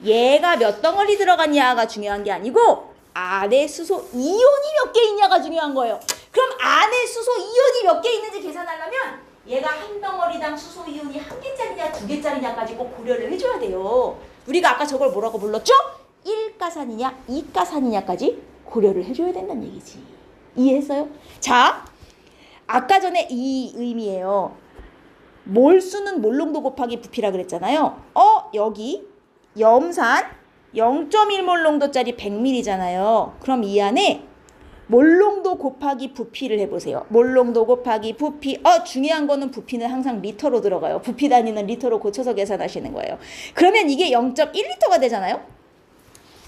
얘가 몇 덩어리 들어갔냐가 중요한 게 아니고 안에 수소 이온이 몇 개 있냐가 중요한 거예요. 그럼 안에 수소 이온이 몇 개 있는지 계산하려면 얘가 한 덩어리당 수소 이온이 한 개짜리냐 두 개짜리냐까지 꼭 고려를 해줘야 돼요. 우리가 아까 저걸 뭐라고 불렀죠? 1가산이냐 2가산이냐까지 고려를 해줘야 된다는 얘기지. 이해했어요? 자, 아까 전에 이 의미예요. 몰수는 몰롱도 곱하기 부피라 그랬잖아요. 여기 염산 0.1몰롱도짜리 100ml잖아요. 그럼 이 안에 몰롱도 곱하기 부피를 해보세요. 몰롱도 곱하기 부피. 중요한 거는 부피는 항상 리터로 들어가요. 부피 단위는 리터로 고쳐서 계산하시는 거예요. 그러면 이게 0.1리터가 되잖아요.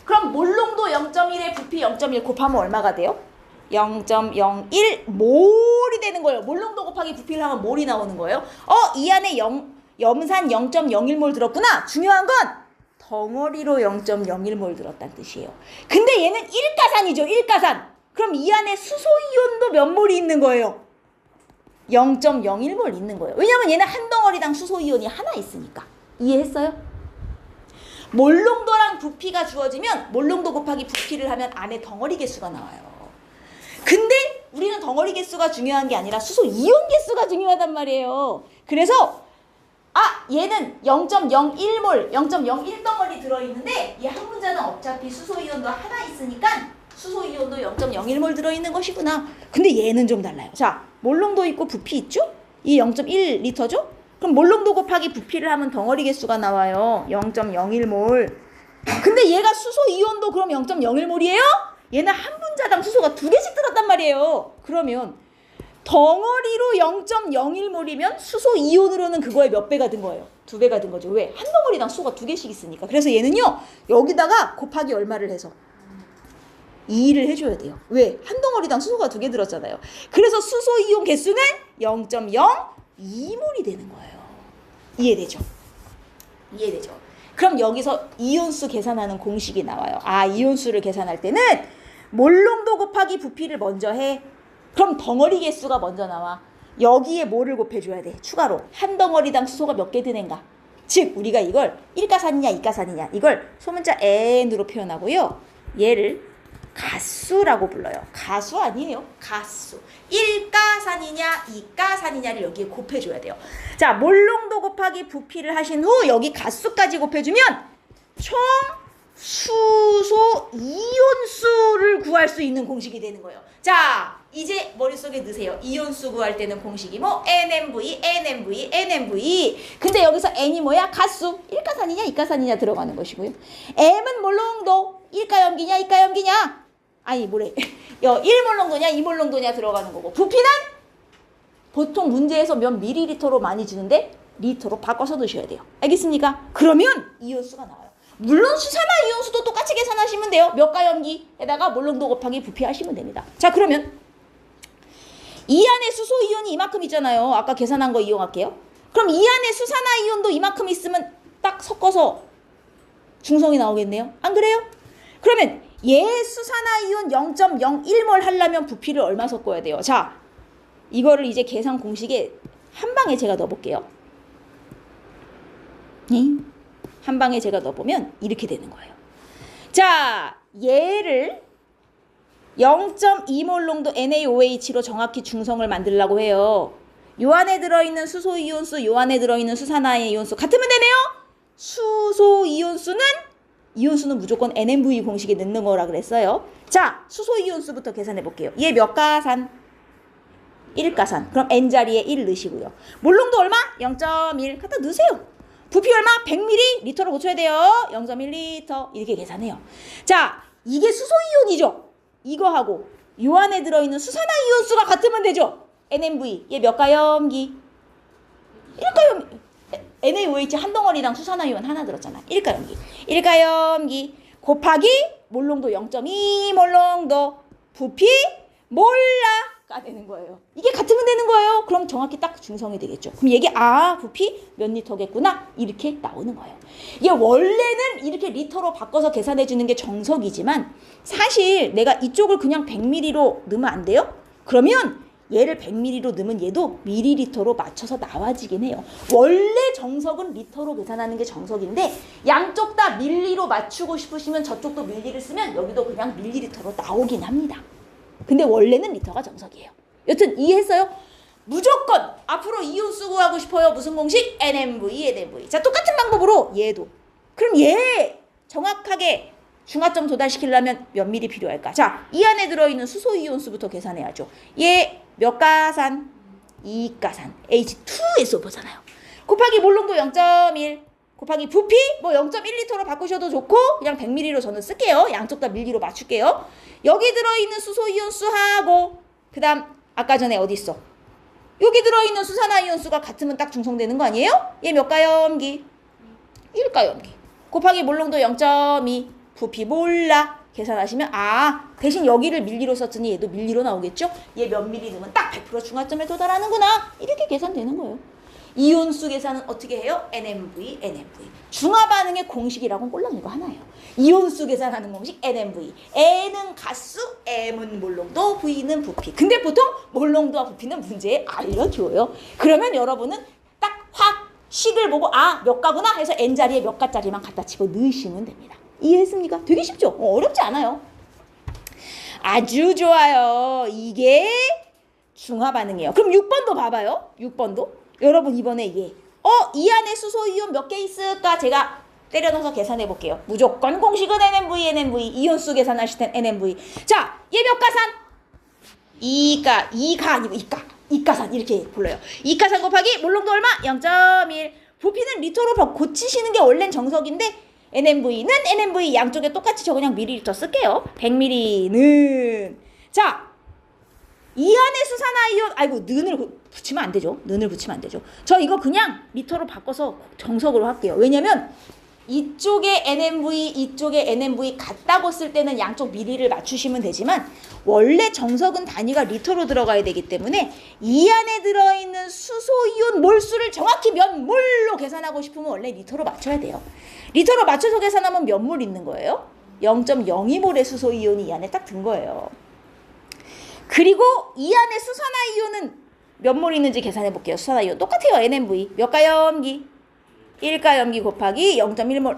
그럼 몰롱도 0.1에 부피 0.1 곱하면 얼마가 돼요? 0.01 몰이 되는 거예요. 몰롱도 곱하기 부피를 하면 몰이 나오는 거예요. 이 안에 염산 0.01몰 들었구나. 중요한 건 덩어리로 0.01몰 들었다는 뜻이에요. 근데 얘는 1가산이죠. 1가산. 그럼 이 안에 수소이온도 몇 몰이 있는 거예요? 0.01몰 있는 거예요. 왜냐면 얘는 한 덩어리당 수소이온이 하나 있으니까. 이해했어요? 몰롱도랑 부피가 주어지면 몰롱도 곱하기 부피를 하면 안에 덩어리 개수가 나와요. 근데 우리는 덩어리 개수가 중요한 게 아니라 수소 이온 개수가 중요하단 말이에요. 그래서 얘는 0.01몰, 0.01덩어리 들어있는데 얘 한 분자는 어차피 수소이온도 하나 있으니까 수소이온도 0.01몰 들어있는 것이구나. 근데 얘는 좀 달라요. 자, 몰롱도 있고 부피 있죠? 이 0.1리터죠? 그럼 몰롱도 곱하기 부피를 하면 덩어리 개수가 나와요. 0.01몰. 근데 얘가 수소이온도 그럼 0.01몰이에요? 얘는 한 분자당 수소가 2개씩 들었단 말이에요. 그러면 덩어리로 0.01몰이면 수소이온으로는 그거의 몇 배가 든 거예요? 2배가 든 거죠. 왜? 한 덩어리당 수소가 2개씩 있으니까. 그래서 얘는요, 여기다가 곱하기 얼마를 해서 2를 해줘야 돼요. 왜? 한 덩어리당 수소가 2개 들었잖아요. 그래서 수소이온 개수는 0.02몰이 되는 거예요. 이해되죠? 이해되죠? 그럼 여기서 이온수 계산하는 공식이 나와요. 이온수를 계산할 때는 몰롱도 곱하기 부피를 먼저 해. 그럼 덩어리 개수가 먼저 나와. 여기에 뭐를 곱해줘야 돼? 추가로 한 덩어리당 수소가 몇 개 드는가? 즉 우리가 이걸 1가산이냐 2가산이냐 이걸 소문자 n으로 표현하고요. 얘를 가수라고 불러요. 가수 아니에요. 가수. 1가산이냐 2가산이냐를 여기에 곱해줘야 돼요. 자, 몰롱도 곱하기 부피를 하신 후 여기 가수까지 곱해주면 총 수소 이온수를 구할 수 있는 공식이 되는 거예요. 자, 이제 머릿속에 넣으세요. 이온수 구할 때는 공식이 뭐? NMV, NMV, NMV. 근데 여기서 N이 뭐야? 가수. 1가산이냐 2가산이냐 들어가는 것이고요. M은 몰롱도. 1가염기냐 2가염기냐? 아니 뭐래. 1몰롱도냐 2몰롱도냐 들어가는 거고. 부피는 보통 문제에서 몇 밀리리터로 많이 주는데 리터로 바꿔서 넣으셔야 돼요. 알겠습니까? 그러면 이온수가 나와요. 물론 수산화 이온수도 똑같이 계산하시면 돼요. 몇 가염기에다가 몰롱도 곱하기 부피 하시면 됩니다. 자, 그러면 이 안에 수소 이온이 이만큼 있잖아요. 아까 계산한 거 이용할게요. 그럼 이 안에 수산화 이온도 이만큼 있으면 딱 섞어서 중성이 나오겠네요. 안 그래요? 그러면 얘 수산화 이온 0.01몰 하려면 부피를 얼마 섞어야 돼요? 자, 이거를 이제 계산 공식에 한 방에 제가 넣어볼게요. 한 방에 제가 넣어보면 이렇게 되는 거예요. 자, 얘를 0.2몰롱도 NaOH로 정확히 중성을 만들려고 해요. 요 안에 들어있는 수소이온수, 요 안에 들어있는 수산화의 이온수 같으면 되네요. 수소이온수는 이온수는 무조건 NMV 공식에 넣는 거라 그랬어요. 자, 수소이온수부터 계산해 볼게요. 얘 몇 가산? 1가산. 그럼 N자리에 1 넣으시고요. 몰롱도 얼마? 0.1 갖다 넣으세요. 부피 얼마? 100ml 리터로 고쳐야 돼요. 0.1리터 이렇게 계산해요. 자, 이게 수소이온이죠. 이거하고 요 안에 들어있는 수산화이온수가 같으면 되죠. NMV 얘 몇 가염기? 1가염기. NaOH 한 덩어리당 수산화이온 하나 들었잖아. 1가염기. 1가염기 곱하기 몰롱도 0.2몰롱도 부피 몰라가 되는 거예요. 이게 같으면 되는 거예요. 그럼 정확히 딱 중성이 되겠죠. 그럼 이게 부피 몇 리터겠구나 이렇게 나오는 거예요. 이게 원래는 이렇게 리터로 바꿔서 계산해 주는 게 정석이지만 사실 내가 이쪽을 그냥 100ml로 넣으면 안 돼요? 그러면 얘를 100ml로 넣으면 얘도 밀리리터로 맞춰서 나와지긴 해요. 원래 정석은 리터로 계산하는 게 정석인데 양쪽 다 밀리로 맞추고 싶으시면 저쪽도 밀리를 쓰면 여기도 그냥 밀리리터로 나오긴 합니다. 근데 원래는 리터가 정석이에요. 여튼 이해했어요? 무조건 앞으로 이온수 구하고 싶어요. 무슨 공식? NMV, NMV. 자, 똑같은 방법으로 얘도. 그럼 얘 정확하게 중화점 도달시키려면 몇 미리 필요할까? 자, 이 안에 들어있는 수소이온수부터 계산해야죠. 얘 몇 가산? 2가산. H2SO4잖아요. 곱하기 몰롱도 0.1 곱하기 부피 뭐 0.1리터로 바꾸셔도 좋고 그냥 100ml로 저는 쓸게요. 양쪽 다 밀리로 맞출게요. 여기 들어있는 수소이온수하고 그 다음 아까 전에 어디 있어? 여기 들어있는 수산화이온수가 같으면 딱 중성되는 거 아니에요? 얘 몇 가염기? 1가염기. 곱하기 몰롱도 0.2 부피 몰라. 계산하시면 대신 여기를 밀리로 썼으니 얘도 밀리로 나오겠죠? 얘 몇 밀리 넣으면 딱 100% 중화점에 도달하는구나. 이렇게 계산되는 거예요. 이온수 계산은 어떻게 해요? NMV, NMV. 중화반응의 공식이라고는 꼴랑 이거 하나예요. 이온수 계산하는 공식 NMV. N은 가수, M은 몰롱도, V는 부피. 근데 보통 몰롱도와 부피는 문제에 알려줘요. 그러면 여러분은 딱 확 식을 보고 몇 가구나 해서 N자리에 몇 가짜리만 갖다 집어 넣으시면 됩니다. 이해했습니까? 되게 쉽죠? 어렵지 않아요. 아주 좋아요. 이게 중화 반응이에요. 그럼 6번도 봐봐요. 6번도. 여러분 이번에 얘 이 안에 수소이온 몇 개 있을까? 제가 때려넣어서 계산해 볼게요. 무조건 공식은 NMV, 이온수 계산하실 땐 NMV. 자, 얘 몇 가산? 이가 아니고 이가산 이렇게 불러요. 이가산 곱하기 몰롱도 얼마? 0.1. 부피는 리터로 고치시는 게 원래는 정석인데 NMV는 NMV 양쪽에 똑같이 저 그냥 밀리리터 쓸게요. 100ml는 자, 이 안에 수산화이온 아이고 는을 붙이면 안 되죠. 는을 붙이면 안 되죠. 저 이거 그냥 리터로 바꿔서 정석으로 할게요. 왜냐면 이쪽에 NMV, 이쪽에 NMV 같다고 쓸 때는 양쪽 미리를 맞추시면 되지만 원래 정석은 단위가 리터로 들어가야 되기 때문에 이 안에 들어있는 수소이온 몰수를 정확히 몇 몰로 계산하고 싶으면 원래 리터로 맞춰야 돼요. 리터로 맞춰서 계산하면 몇 몰 있는 거예요? 0.02몰의 수소이온이 이 안에 딱 든 거예요. 그리고 이 안에 수산화이온은 몇 몰 있는지 계산해 볼게요. 수산화이온 똑같아요. NMV 몇 가염기? 1가염기 곱하기 0.1몰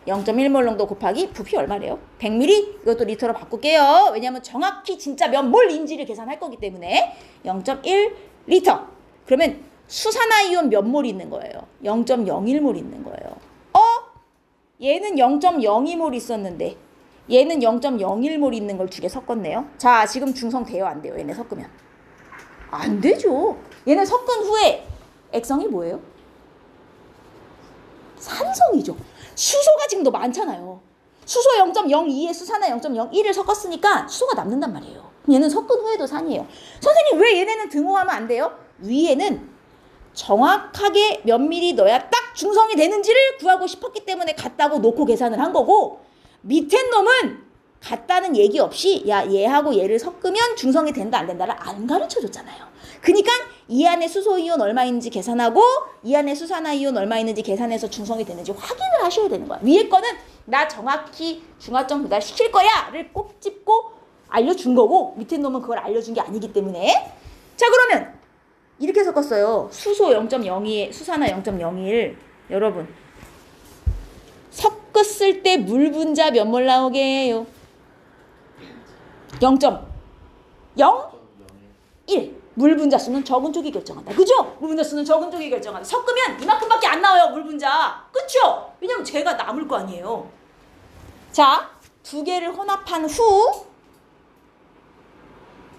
0.1몰 농도 곱하기 부피 얼마래요? 100ml? 이것도 리터로 바꿀게요. 왜냐하면 정확히 진짜 몇 몰인지를 계산할 거기 때문에 0.1리터. 그러면 수산화이온 몇 몰 있는 거예요? 0.01몰 있는 거예요. 얘는 0.02몰 있었는데 얘는 0.01몰 있는 걸 두 개 섞었네요. 자, 지금 중성 돼요? 안 돼요? 얘네 섞으면? 안 되죠. 얘네 섞은 후에 액성이 뭐예요? 산성이죠. 수소가 지금 더 많잖아요. 수소 0.02에 수산화 0.01을 섞었으니까 수소가 남는단 말이에요. 얘는 섞은 후에도 산이에요. 선생님 왜 얘네는 등호하면 안 돼요? 위에는 정확하게 몇 미리 넣어야 딱 중성이 되는지를 구하고 싶었기 때문에 같다고 놓고 계산을 한 거고 밑에 놈은 같다는 얘기 없이 야 얘하고 얘를 섞으면 중성이 된다 안 된다를 안 가르쳐줬잖아요. 그러니까 이 안에 수소이온 얼마 있는지 계산하고 이 안에 수산화이온 얼마 있는지 계산해서 중성이 되는지 확인을 하셔야 되는 거야. 위에 거는 나 정확히 중화점 도달시킬 거야 를 꼭 찝고 알려준 거고 밑에 놈은 그걸 알려준 게 아니기 때문에 자 그러면 이렇게 섞었어요. 수소 0.02에 수산화 0.01 여러분 섞었을 때 물 분자 몇 몰 나오게 해요? 0.01 물 분자 수는 적은 쪽이 결정한다. 그죠? 물 분자 수는 적은 쪽이 결정한다. 섞으면 이만큼밖에 안 나와요. 물 분자. 그쵸? 왜냐면 제가 남을 거 아니에요. 자, 두 개를 혼합한 후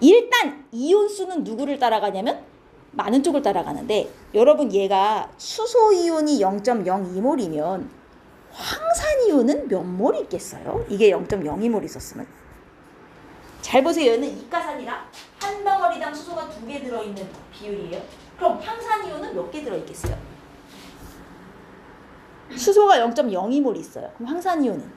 일단 이온 수는 누구를 따라가냐면 많은 쪽을 따라가는데 여러분 얘가 수소이온이 0.02몰이면 황산이온은 몇 몰 있겠어요? 이게 0.02몰 있었으면 잘 보세요. 얘는 이가산이라 한 덩어리당 수소가 2개 들어있는 비율이에요. 그럼 황산이온은 몇 개 들어있겠어요? 수소가 0.02몰 있어요. 그럼 황산이온은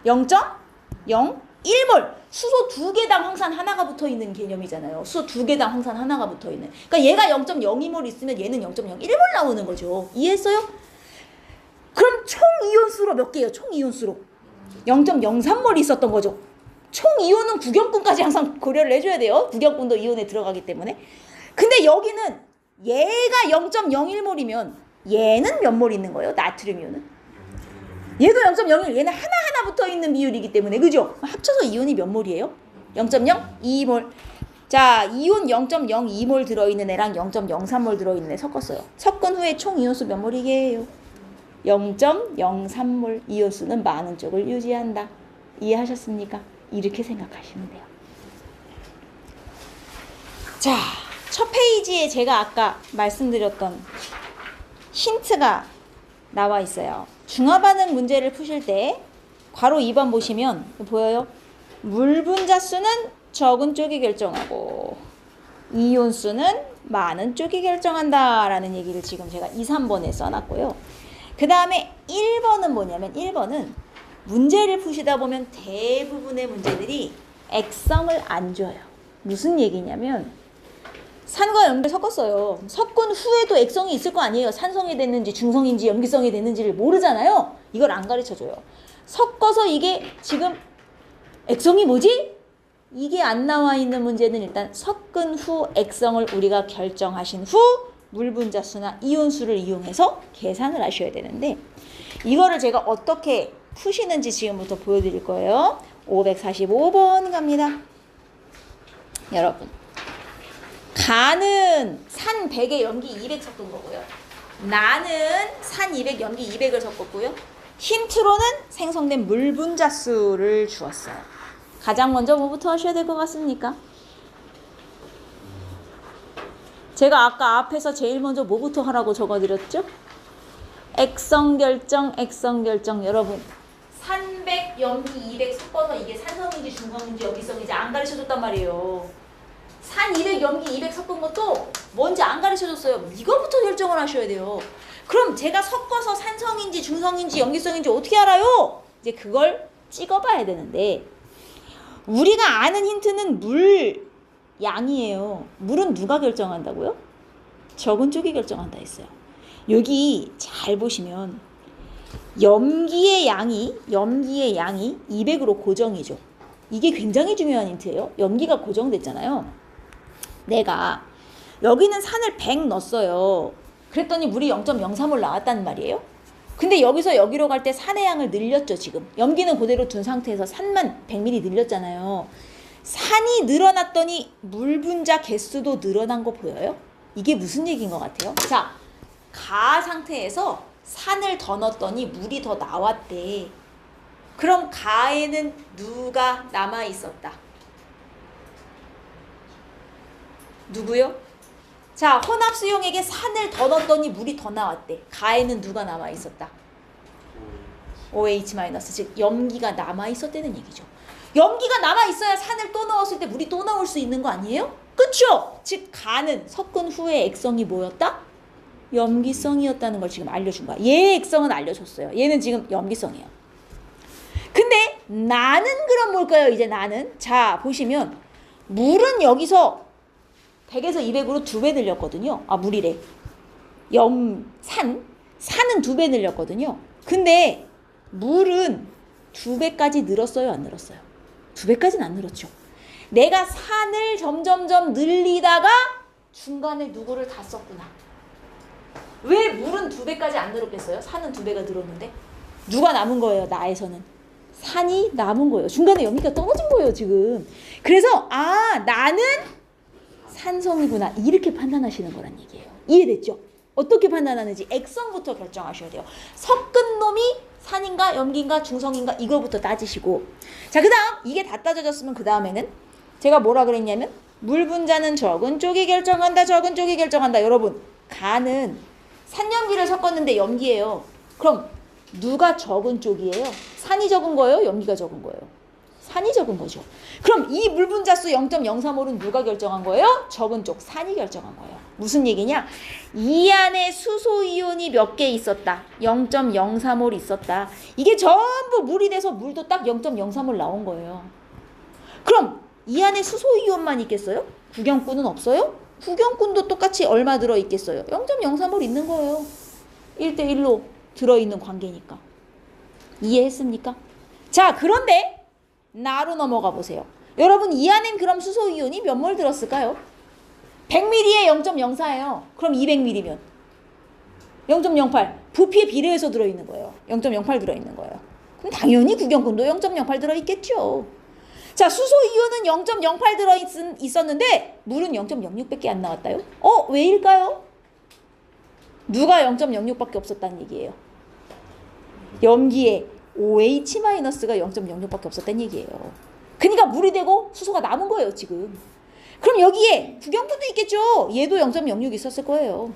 0.01몰. 수소 2개당 황산 하나가 붙어있는 개념이잖아요. 수소 2개당 황산 하나가 붙어있는. 그러니까 얘가 0.02몰 있으면 얘는 0.01몰 나오는 거죠. 이해했어요? 그럼 총 이온수로 몇 개예요? 총 이온수로 0.03몰 있었던 거죠. 총 이온은 구경꾼까지 항상 고려를 해줘야 돼요. 구경꾼도 이온에 들어가기 때문에. 근데 여기는 얘가 0.01몰이면 얘는 몇 몰 있는 거예요? 나트륨 이온은? 얘도 0.01, 얘는 하나하나 붙어있는 비율이기 때문에 그죠? 합쳐서 이온이 몇 몰이에요? 0.02몰. 자, 이온 0.02몰 들어있는 애랑 0.03몰 들어있는 애 섞었어요. 섞은 후에 총 이온수 몇 몰이게 해요? 0.03몰. 이온수는 많은 쪽을 유지한다. 이해하셨습니까? 이렇게 생각하시면 돼요. 자, 첫 페이지에 제가 아까 말씀드렸던 힌트가 나와 있어요. 중화반응 문제를 푸실 때 괄호 2번 보시면 보여요? 물 분자수는 적은 쪽이 결정하고 이온수는 많은 쪽이 결정한다 라는 얘기를 지금 제가 2, 3번에 써놨고요. 그 다음에 1번은 뭐냐면 1번은 문제를 푸시다 보면 대부분의 문제들이 액성을 안 줘요. 무슨 얘기냐면 산과 염기를 섞었어요. 섞은 후에도 액성이 있을 거 아니에요. 산성이 됐는지 중성인지 염기성이 됐는지를 모르잖아요. 이걸 안 가르쳐줘요. 섞어서 이게 지금 액성이 뭐지? 이게 안 나와 있는 문제는 일단 섞은 후 액성을 우리가 결정하신 후 물분자수나 이온수를 이용해서 계산을 하셔야 되는데 이거를 제가 어떻게 푸시는지 지금부터 보여드릴 거예요. 545번 갑니다. 여러분 간은 산 100에 염기 200 섞은 거고요. 나는 산 200, 염기 200을 섞었고요. 힌트로는 생성된 물 분자수를 주었어요. 가장 먼저 뭐부터 하셔야 될 것 같습니까? 제가 아까 앞에서 제일 먼저 뭐부터 하라고 적어드렸죠? 액성 결정. 여러분, 산백, 염기, 200 섞어서 이게 산성인지 중성인지 염기성인지 안 가르쳐줬단 말이에요. 산 200, 염기 200 섞은 것도 뭔지 안 가르쳐줬어요. 이거부터 결정을 하셔야 돼요. 그럼 제가 섞어서 산성인지 중성인지 염기성인지 어떻게 알아요? 이제 그걸 찍어봐야 되는데, 우리가 아는 힌트는 물 양이에요. 물은 누가 결정한다고요? 적은 쪽이 결정한다 했어요. 여기 잘 보시면 염기의 양이 200으로 고정이죠. 이게 굉장히 중요한 힌트예요. 염기가 고정됐잖아요. 내가 여기는 산을 100 넣었어요. 그랬더니 물이 0.03을 나왔다는 말이에요. 근데 여기서 여기로 갈 때 산의 양을 늘렸죠. 지금 염기는 그대로 둔 상태에서 산만 100ml 늘렸잖아요. 산이 늘어났더니 물 분자 개수도 늘어난 거 보여요? 이게 무슨 얘기인 것 같아요? 자, 가 상태에서 산을 더 넣었더니 물이 더 나왔대. 그럼 가에는 누가 남아 있었다? 누구요? 자, 혼합수용액에 산을 더 넣었더니 물이 더 나왔대. 가에는 누가 남아 있었다? OH-, 즉 염기가 남아 있었다는 얘기죠. 염기가 남아 있어야 산을 또 넣었을 때 물이 또 나올 수 있는 거 아니에요? 그쵸? 즉 가는 섞은 후에 액성이 뭐였다? 염기성이었다는 걸 지금 알려준 거야. 얘의 액성은 알려줬어요. 얘는 지금 염기성이에요. 근데 나는 그럼 뭘까요? 이제 나는, 자 보시면 물은 여기서 100에서 200으로 2배 늘렸거든요. 아, 물이래. 산은 2배 늘렸거든요. 근데 물은 2배까지 늘었어요, 안 늘었어요? 2배까지는 안 늘었죠. 내가 산을 점점점 늘리다가 중간에 누구를 다 썼구나. 왜 물은 2배까지 안 늘었겠어요? 산은 2배가 늘었는데. 누가 남은 거예요, 나에서는? 산이 남은 거예요. 중간에 염기가 떨어진 거예요, 지금. 그래서 나는 산성이구나, 이렇게 판단하시는 거란 얘기예요. 이해됐죠? 어떻게 판단하는지 액성부터 결정하셔야 돼요. 섞은 놈이 산인가 염기인가 중성인가 이거부터 따지시고, 자, 그 다음 이게 다 따져졌으면 그 다음에는 제가 뭐라 그랬냐면 물 분자는 적은 쪽이 결정한다. 여러분, 가는 산염기를 섞었는데 염기예요. 그럼 누가 적은 쪽이에요? 산이 적은 거예요? 염기가 적은 거예요? 산이 적은 거죠. 그럼 이 물 분자수 0.035는 누가 결정한 거예요? 적은 쪽, 산이 결정한 거예요. 무슨 얘기냐? 이 안에 수소이온이 몇 개 있었다. 0.035몰 있었다. 이게 전부 물이 돼서 물도 딱 0.035몰 나온 거예요. 그럼 이 안에 수소이온만 있겠어요? 구경꾼은 없어요? 구경꾼도 똑같이 얼마 들어있겠어요? 0.035몰 있는 거예요. 1대1로 들어있는 관계니까. 이해했습니까? 자, 그런데 나로 넘어가 보세요. 여러분, 이 안엔 그럼 수소이온이 몇 몰 들었을까요? 100ml에 0.04예요. 그럼 200ml면 0.08. 부피에 비례해서 들어있는 거예요. 0.08 들어있는 거예요. 그럼 당연히 구경꾼도 0.08 들어있겠죠. 자, 수소이온은 0.08 들어있었는데 물은 0.06밖에 안 나왔다요? 왜일까요? 누가 0.06밖에 없었다는 얘기예요? 염기에 OH-가 0.06밖에 없었다는 얘기예요. 그러니까 물이 되고 수소가 남은 거예요, 지금. 그럼 여기에 구경꾼도 있겠죠. 얘도 0.06 있었을 거예요.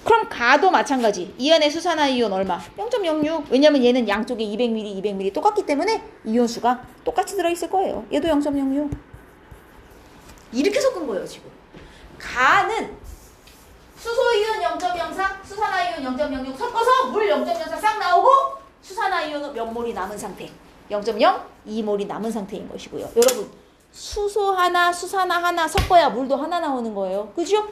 그럼 가도 마찬가지. 이 안에 수산화이온 얼마? 0.06. 왜냐면 얘는 양쪽에 200ml, 200ml 똑같기 때문에 이온수가 똑같이 들어있을 거예요. 얘도 0.06. 이렇게 섞은 거예요, 지금. 가는 수소이온 0.04, 수산화이온 0.06 섞어서 물 0.04 싹 나오고 수산화이온은 몇 몰이 남은 상태? 0.02몰이 남은 상태인 것이고요. 여러분, 수소 하나, 수산화 하나 섞어야 물도 하나 나오는 거예요. 그죠?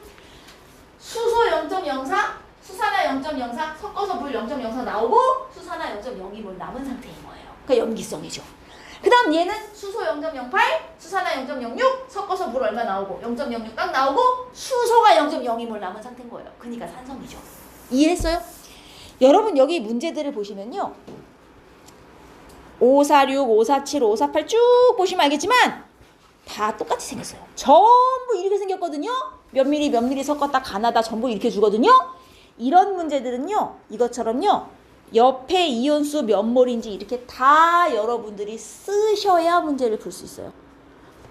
수소 0.04, 수산화 0.04 섞어서 물 0.04 나오고 수산화 0.02몰 남은 상태인 거예요. 그러니까 염기성이죠. 그 다음 얘는 수소 0.08, 수산화 0.06 섞어서 물 얼마 나오고 0.06 딱 나오고 수소가 0.02몰 남은 상태인 거예요. 그러니까 산성이죠. 이해했어요? 여러분, 여기 문제들을 보시면요, 546, 547, 548 쭉 보시면 알겠지만 다 똑같이 생겼어요. 전부 이렇게 생겼거든요. 몇 미리 몇 미리 섞었다 가나다 전부 이렇게 주거든요. 이런 문제들은요, 이것처럼요, 옆에 이온수 몇 몰인지 이렇게 다 여러분들이 쓰셔야 문제를 풀 수 있어요.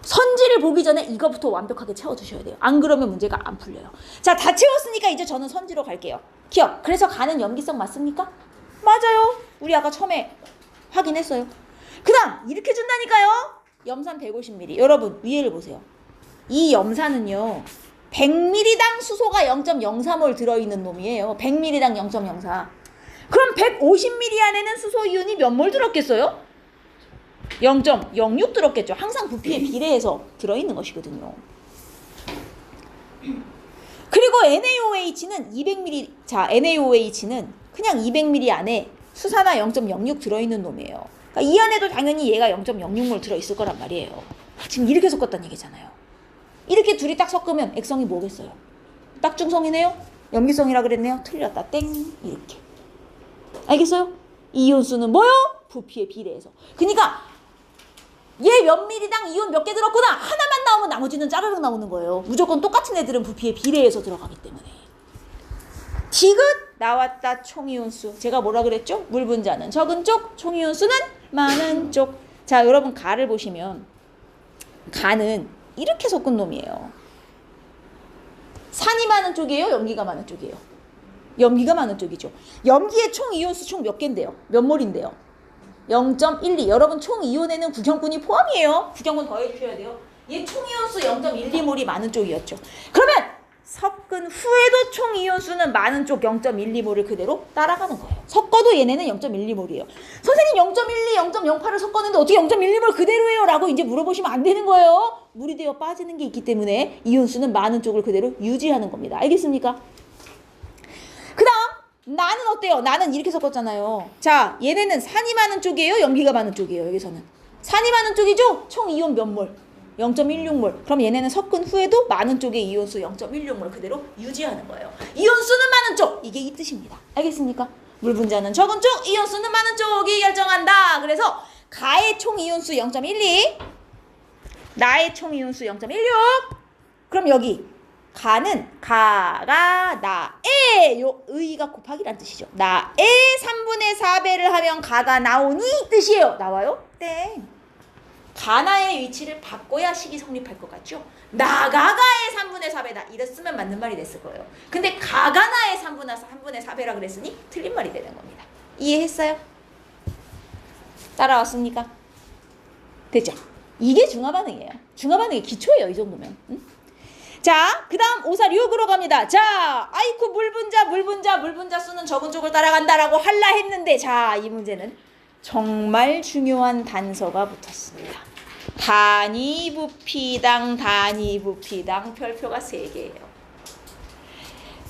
선지를 보기 전에 이거부터 완벽하게 채워두셔야 돼요. 안 그러면 문제가 안 풀려요. 자, 다 채웠으니까 이제 저는 선지로 갈게요. 기억. 그래서 가는 염기성 맞습니까? 맞아요. 우리 아까 처음에 확인했어요. 그 다음 이렇게 준다니까요. 염산 150ml. 여러분 위에를 보세요. 이 염산은요 100ml당 수소가 0.03몰 들어있는 놈이에요. 100ml당 0.04. 그럼 150ml 안에는 수소 이온이 몇 몰 들었겠어요? 0.06 들었겠죠. 항상 부피에 비례해서 들어있는 것이거든요. 그리고 NaOH는 200ml, 자 NaOH는 그냥 200ml 안에 수산화 0.06 들어있는 놈이에요. 그러니까 이 안에도 당연히 얘가 0.06몰 들어있을 거란 말이에요. 지금 이렇게 섞었다는 얘기잖아요. 이렇게 둘이 딱 섞으면 액성이 뭐겠어요? 딱중성이네요? 염기성이라 그랬네요? 틀렸다. 땡. 이렇게. 알겠어요? 이온수는 뭐요? 부피에 비례해서. 그러니까 얘 몇 밀리당 이온 몇 개 들었구나. 하나만 나오면 나머지는 짜르륵 나오는 거예요. 무조건 똑같은 애들은 부피에 비례해서 들어가기 때문에. 디귿 나왔다. 총이온수. 제가 뭐라 그랬죠? 물 분자는 적은 쪽, 총이온수는 많은 쪽. 자, 여러분 가를 보시면 가는 이렇게 섞은 놈이에요. 산이 많은 쪽이에요? 염기가 많은 쪽이에요? 염기가 많은 쪽이죠. 염기의 총 이온수 총 몇 개인데요? 몇 몰인데요? 0.12. 여러분 총 이온에는 구경꾼이 포함이에요. 구경꾼 더해주셔야 돼요. 얘 총 이온수 0.12몰이 많은 쪽이었죠. 그러면 섞은 후에도 총 이온수는 많은 쪽 0.12몰을 그대로 따라가는 거예요. 섞어도 얘네는 0.12몰이에요. 선생님 0.12, 0.08을 섞었는데 어떻게 0.12몰 그대로예요? 라고 이제 물어보시면 안 되는 거예요. 물이 되어 빠지는 게 있기 때문에 이온수는 많은 쪽을 그대로 유지하는 겁니다. 알겠습니까? 그 다음 나는 어때요? 나는 이렇게 섞었잖아요. 자, 얘네는 산이 많은 쪽이에요? 염기가 많은 쪽이에요? 여기서는 산이 많은 쪽이죠? 총 이온 몇 몰? 0.16몰. 그럼 얘네는 섞은 후에도 많은 쪽의 이온수 0.16몰 그대로 유지하는 거예요. 이온수는 많은 쪽. 이게 이 뜻입니다. 알겠습니까? 물 분자는 적은 쪽, 이온수는 많은 쪽이 결정한다. 그래서 가의 총 이온수 0.12, 나의 총 이온수 0.16. 그럼 여기 가는 가가 나의 요 의가 곱하기란 뜻이죠. 나의 3분의 4배를 하면 가가 나오니 뜻이에요. 나와요? 땡. 가나의 위치를 바꿔야 식이 성립할 것 같죠? 나가가의 3분의 4배다. 이랬으면 맞는 말이 됐을 거예요. 근데 가가나의 3분의 4배라 그랬으니 틀린 말이 되는 겁니다. 이해했어요? 따라왔습니까? 됐죠? 이게 중화반응이에요. 중화반응의 기초예요. 이 정도면. 응? 자, 그 다음 오사육으로 갑니다. 자, 아이쿠 물분자 수는 적은 쪽을 따라간다라고 할라 했는데, 자, 이 문제는 정말 중요한 단서가 붙었습니다. 단위부피당 별표가 3개예요.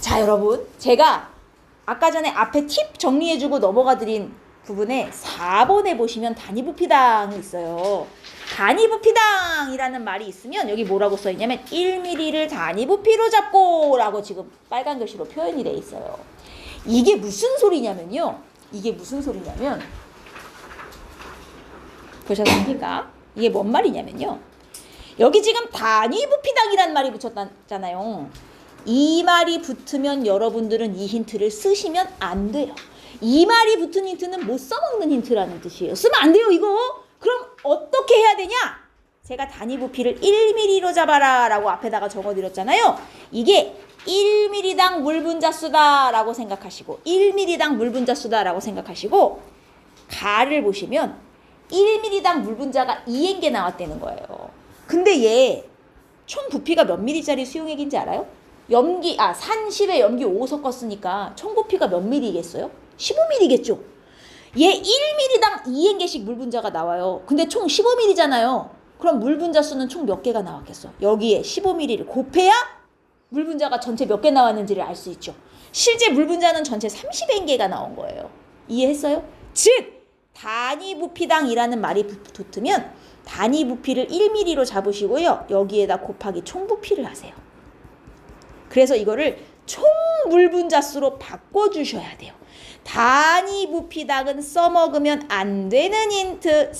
자, 여러분, 제가 아까 전에 앞에 팁 정리해주고 넘어가드린 부분에 4번에 보시면 단위부피당이 있어요. 단위부피당이라는 말이 있으면 여기 뭐라고 써있냐면 1mm를 단위부피로 잡고 라고 지금 빨간 글씨로 표현이 돼 있어요. 이게 무슨 소리냐면요. 보셨습니까? 이게 뭔 말이냐면요. 여기 지금 단위부피당이라는 말이 붙였잖아요. 이 말이 붙으면 여러분들은 이 힌트를 쓰시면 안 돼요. 이 말이 붙은 힌트는 못 써먹는 힌트라는 뜻이에요. 쓰면 안 돼요, 이거. 그럼 어떻게 해야 되냐? 제가 단위부피를 1mm로 잡아라 라고 앞에다가 적어드렸잖아요. 이게 1mm당 물분자수다 라고 생각하시고 1mm당 물분자수다 라고 생각하시고 가를 보시면 1mm당 물분자가 2N개 나왔다는 거예요. 근데 얘 총 부피가 몇 mm짜리 수용액인지 알아요? 산 10에 염기 5 섞었으니까 총 부피가 몇 mm겠어요? 15mm겠죠? 얘 1mm당 2N개씩 물분자가 나와요. 근데 총 15mm잖아요. 그럼 물분자 수는 총 몇 개가 나왔겠어? 여기에 15mm를 곱해야 물분자가 전체 몇 개 나왔는지를 알 수 있죠. 실제 물분자는 전체 30N개가 나온 거예요. 이해했어요? 즉 단위부피당이라는 말이 붙으면 단위부피를 1mm로 잡으시고요. 여기에다 곱하기 총부피를 하세요. 그래서 이거를 총물분자수로 바꿔주셔야 돼요. 단위부피당은 써먹으면 안 되는 힌트,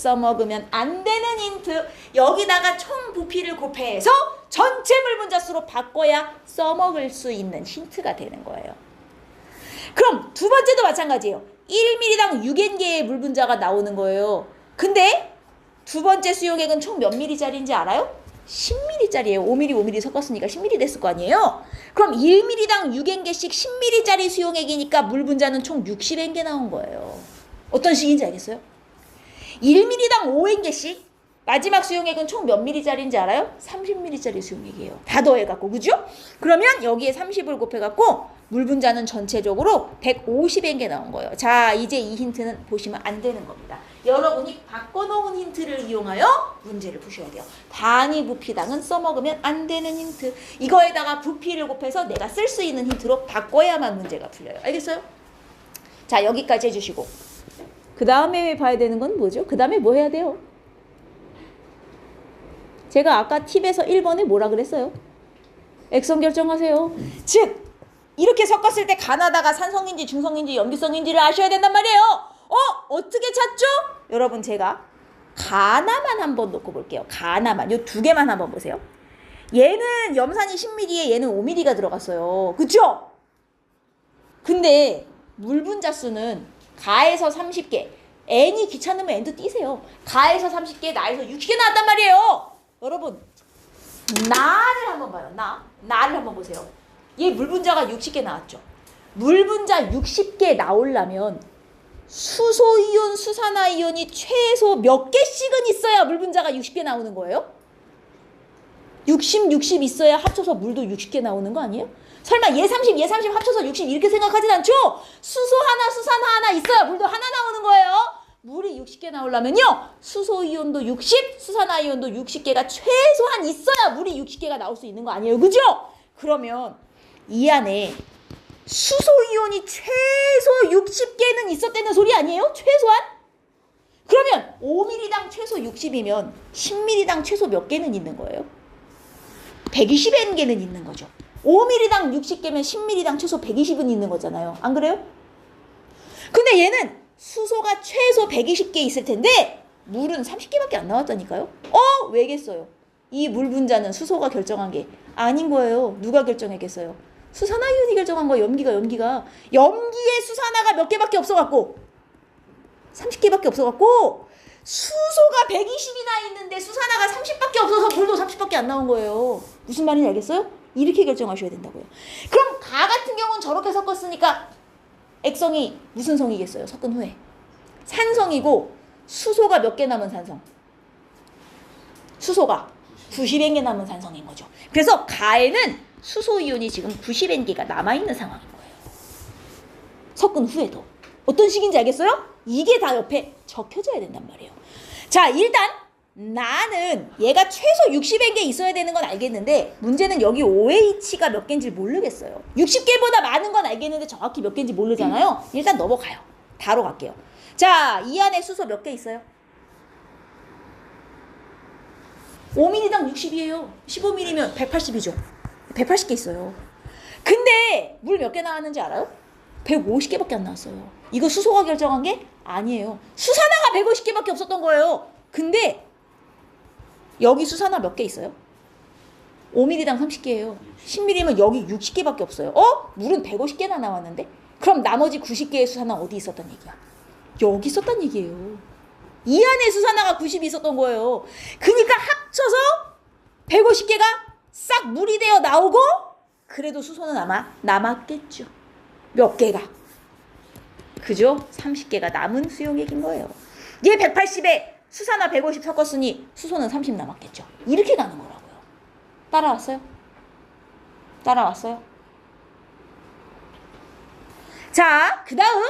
여기다가 총부피를 곱해서 전체 물분자수로 바꿔야 써먹을 수 있는 힌트가 되는 거예요. 그럼 두 번째도 마찬가지예요. 1ml당 6N개의 물 분자가 나오는 거예요. 근데 두 번째 수용액은 총 몇 ml짜리인지 알아요? 10ml짜리예요. 5ml, 5ml 섞었으니까 10ml 됐을 거 아니에요? 그럼 1ml당 6N개씩 10ml짜리 수용액이니까 물 분자는 총 60N개 나온 거예요. 어떤 식인지 알겠어요? 1ml당 5N개씩 마지막 수용액은 총 몇 ml짜리인지 알아요? 30ml짜리 수용액이에요. 다 더해갖고, 그죠? 그러면 여기에 30을 곱해갖고 물 분자는 전체적으로 150N개 나온 거예요. 자, 이제 이 힌트는 보시면 안 되는 겁니다. 여러분이 바꿔놓은 힌트를 이용하여 문제를 푸셔야 돼요. 단위 부피당은 써먹으면 안 되는 힌트. 이거에다가 부피를 곱해서 내가 쓸 수 있는 힌트로 바꿔야만 문제가 풀려요. 알겠어요? 자, 여기까지 해주시고 그 다음에 봐야 되는 건 뭐죠? 그 다음에 뭐 해야 돼요? 제가 아까 팁에서 1번에 뭐라 그랬어요? 액성 결정하세요. 즉 이렇게 섞었을 때 가나다가 산성인지 중성인지 염기성인지를 아셔야 된단 말이에요. 어떻게 찾죠? 여러분 제가 가나만 한번 놓고 볼게요. 가나만. 요 두 개만 한번 보세요. 얘는 염산이 10ml에 얘는 5ml가 들어갔어요. 그쵸? 근데 물 분자 수는 가에서 30개. n이 귀찮으면 n도 띄세요. 가에서 30개, 나에서 60개 나왔단 말이에요. 여러분 나를 한번 봐요. 나를 한번 보세요. 얘 물 분자가 60개 나왔죠. 물 분자 60개 나오려면 수소이온, 수산화이온이 최소 몇 개씩은 있어야 물 분자가 60개 나오는 거예요? 60 있어야 합쳐서 물도 60개 나오는 거 아니에요? 설마 얘 30, 얘 30 합쳐서 60 이렇게 생각하진 않죠? 수소 하나, 수산화 하나 있어야 물도 하나 나오는 거예요. 물이 60개 나오려면요. 수소이온도 60, 수산화이온도 60개가 최소한 있어야 물이 60개가 나올 수 있는 거 아니에요? 그죠? 그러면 이 안에 수소이온이 최소 60개는 있었다는 소리 아니에요? 최소한? 그러면 5ml당 최소 60이면 10ml당 최소 몇 개는 있는 거예요? 120N개는 있는 거죠. 5ml당 60개면 10ml당 최소 120은 있는 거잖아요. 안 그래요? 근데 얘는 수소가 최소 120개 있을 텐데 물은 30개밖에 안 나왔다니까요? 왜겠어요? 이 물 분자는 수소가 결정한 게 아닌 거예요. 누가 결정했겠어요? 수산화이온이 결정한 거예요. 염기에 수산화가 몇 개밖에 없어갖고 30개밖에 없어갖고 수소가 120이나 있는데 수산화가 30밖에 없어서 물도 30밖에 안 나온 거예요. 무슨 말인지 알겠어요? 이렇게 결정하셔야 된다고요. 그럼 가 같은 경우는 저렇게 섞었으니까 액성이 무슨 성이겠어요? 섞은 후에 산성이고 수소가 몇 개 남은 산성? 수소가 90N개 남은 산성인 거죠. 그래서 가에는 수소이온이 지금 90N개가 남아있는 상황인 거예요. 섞은 후에도. 어떤 식인지 알겠어요? 이게 다 옆에 적혀져야 된단 말이에요. 자, 일단 나는 얘가 최소 60N개 있어야 되는 건 알겠는데 문제는 여기 OH가 몇 개인지 모르겠어요. 60개보다 많은 건 알겠는데 정확히 몇 개인지 모르잖아요. 일단 넘어가요. 다로 갈게요. 자, 이 안에 수소 몇 개 있어요? 5ml당 60이에요. 15ml면 180이죠. 180개 있어요. 근데 물 몇 개 나왔는지 알아요? 150개밖에 안 나왔어요. 이거 수소가 결정한 게 아니에요. 수산화가 150개밖에 없었던 거예요. 근데 여기 수산화 몇 개 있어요? 5ml당 30개예요. 10ml면 여기 60개밖에 없어요. 물은 150개나 나왔는데? 그럼 나머지 90개의 수산화 어디 있었단 얘기야? 여기 있었단 얘기예요. 이 안에 수산화가 90이 있었던 거예요. 그러니까 합쳐서 150개가 싹 물이 되어 나오고 그래도 수소는 아마 남았겠죠. 몇 개가. 그죠? 30개가 남은 수용액인 거예요. 얘 180에 수산화 150 섞었으니 수소는 30 남았겠죠. 이렇게 가는 거라고요. 따라왔어요? 따라왔어요? 자, 그 다음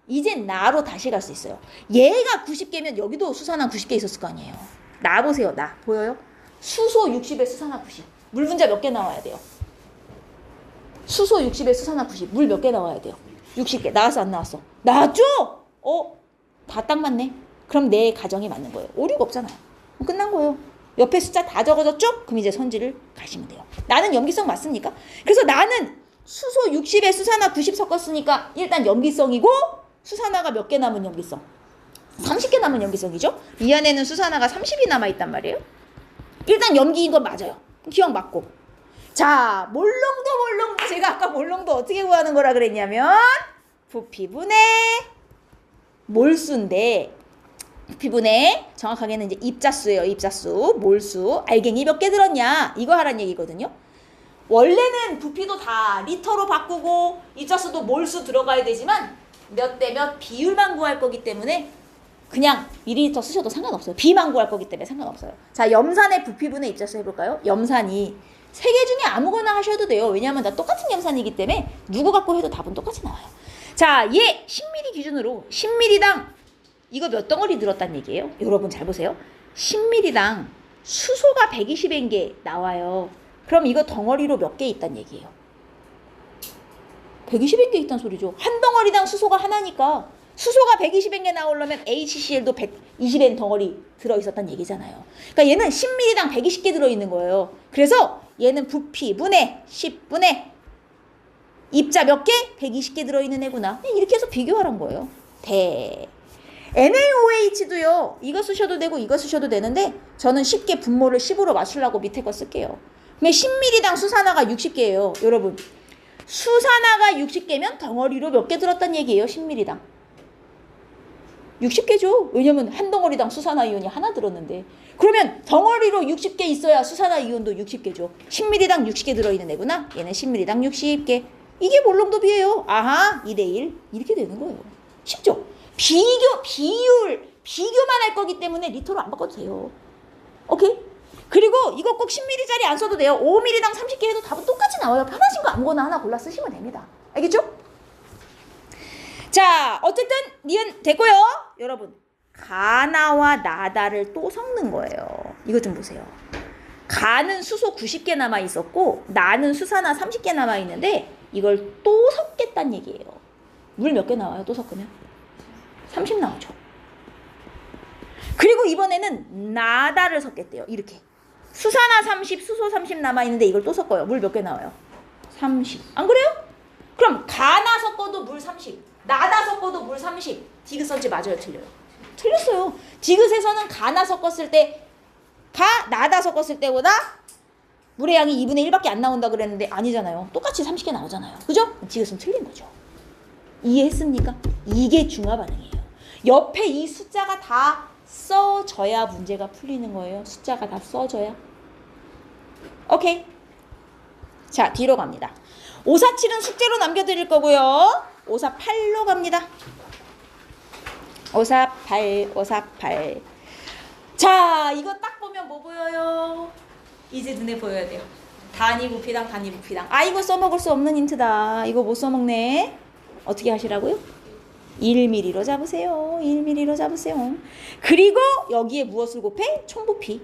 이제 나로 다시 갈 수 있어요. 얘가 90개면 여기도 수산화 90개 있었을 거 아니에요. 나 보세요. 나 보여요? 수소 60에 수산화 90. 물 분자 몇 개 나와야 돼요? 수소 60에 수산화 90. 물 몇 개 나와야 돼요? 60개. 나왔어 안 나왔어? 나왔죠? 다 딱 맞네. 그럼 내 가정이 맞는 거예요. 오류가 없잖아요. 끝난 거예요. 옆에 숫자 다 적어졌죠? 그럼 이제 선지를 가시면 돼요. 나는 염기성 맞습니까? 그래서 나는 수소 60에 수산화 90 섞었으니까 일단 염기성이고 수산화가 몇 개 남은 염기성? 30개 남은 염기성이죠? 이 안에는 수산화가 30이 남아있단 말이에요. 일단 염기인 건 맞아요. 기억 맞고. 자, 몰롱도 제가 아까 몰롱도 어떻게 구하는 거라 그랬냐면 부피분의 몰수인데 부피분의 정확하게는 이제 입자수예요. 입자수, 몰수. 알갱이 몇 개 들었냐? 이거 하란 얘기거든요. 원래는 부피도 다 리터로 바꾸고 입자수도 몰수 들어가야 되지만 몇 대 몇 비율만 구할 거기 때문에 그냥 미리리터 쓰셔도 상관없어요. 비만 구할 거기 때문에 상관없어요. 자, 염산의 부피분의 입자수 해볼까요? 염산이 세 개 중에 아무거나 하셔도 돼요. 왜냐하면 다 똑같은 염산이기 때문에 누구 갖고 해도 답은 똑같이 나와요. 자, 얘 10ml 기준으로 10ml당 이거 몇 덩어리 들었단 얘기예요? 여러분 잘 보세요. 10ml당 수소가 120N개 나와요. 그럼 이거 덩어리로 몇 개 있단 얘기예요? 120N개 있단 소리죠. 한 덩어리당 수소가 하나니까 수소가 120N개 나오려면 HCl도 120N 덩어리 들어있었단 얘기잖아요. 그러니까 얘는 10ml당 120개 들어있는 거예요. 그래서 얘는 부피분의 10분의 입자 몇 개? 120개 들어있는 애구나. 이렇게 해서 비교하란 거예요. NaOH도요. 이거 쓰셔도 되고 이거 쓰셔도 되는데 저는 쉽게 분모를 10으로 맞추려고 밑에 거 쓸게요. 근데 10ml당 수산화가 60개예요. 여러분. 수산화가 60개면 덩어리로 몇 개 들었단 얘기예요. 10ml당. 60개죠. 왜냐면 한 덩어리당 수산화 이온이 하나 들었는데. 그러면 덩어리로 60개 있어야 수산화 이온도 60개죠. 10ml당 60개 들어있는 애구나. 얘는 10ml당 60개. 이게 몰롱도비예요. 아하, 2대1. 이렇게 되는 거예요. 쉽죠? 비교만 할 거기 때문에 리터로 안 바꿔도 돼요. 오케이? 그리고 이거 꼭 10ml짜리 안 써도 돼요. 5ml당 30개 해도 답은 똑같이 나와요. 편하신 거 아무거나 하나 골라 쓰시면 됩니다. 알겠죠? 자, 어쨌든 니은 됐고요. 여러분, 가나와 나다를 또 섞는 거예요. 이거 좀 보세요. 가는 수소 90개 남아 있었고 나는 수산화 30개 남아 있는데 이걸 또 섞겠다는 얘기예요. 물 몇 개 나와요? 또 섞으면? 30 나오죠. 그리고 이번에는 나다를 섞겠대요. 이렇게. 수산화 30, 수소 30 남아있는데 이걸 또 섞어요. 물 몇 개 나와요? 30. 안 그래요? 그럼 가나 섞어도 물 30. 나다 섞어도 물 30. 디귿 선지 맞아요? 틀려요? 틀렸어요. 디귿에서는 가나 섞었을 때 나다 섞었을 때보다 물의 양이 2분의 1밖에 안 나온다 그랬는데 아니잖아요. 똑같이 30개 나오잖아요. 그죠? 디귿은 틀린 거죠. 이해했습니까? 이게 중화 반응이에요. 옆에 이 숫자가 다 써져야 문제가 풀리는 거예요. 숫자가 다 써져야. 오케이. 자, 뒤로 갑니다. 547은 숙제로 남겨드릴 거고요. 548로 갑니다. 548. 자, 이거 딱 보면 뭐 보여요? 이제 눈에 보여야 돼요. 단위 부피당. 아, 이거 써먹을 수 없는 힌트다. 이거 못 써먹네. 어떻게 하시라고요? 1mm로 잡으세요. 1mm로 잡으세요. 그리고 여기에 무엇을 곱해? 총부피.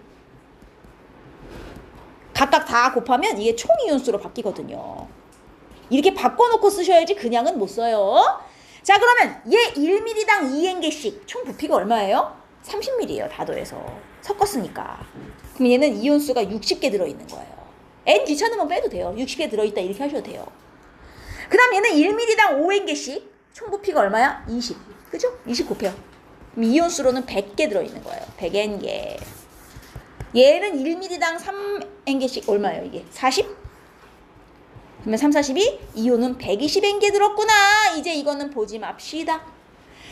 각각 다 곱하면 이게 총이온수로 바뀌거든요. 이렇게 바꿔놓고 쓰셔야지 그냥은 못 써요. 자, 그러면 얘 1mm당 2N개씩 총 부피가 얼마예요? 30ml예요. 다도해서 섞었으니까. 그럼 얘는 이온수가 60개 들어있는 거예요. N 귀찮으면 빼도 돼요. 60개 들어있다 이렇게 하셔도 돼요. 그 다음 얘는 1mm당 5N개씩 총 부피가 얼마야? 20. 그죠? 20 곱해요. 그럼 이온수로는 100개 들어있는 거예요. 100N개. 얘는 1mm당 3N개씩 얼마예요? 이게 40? 그러면 3, 42? 이온은 120N개 들었구나. 이제 이거는 보지 맙시다.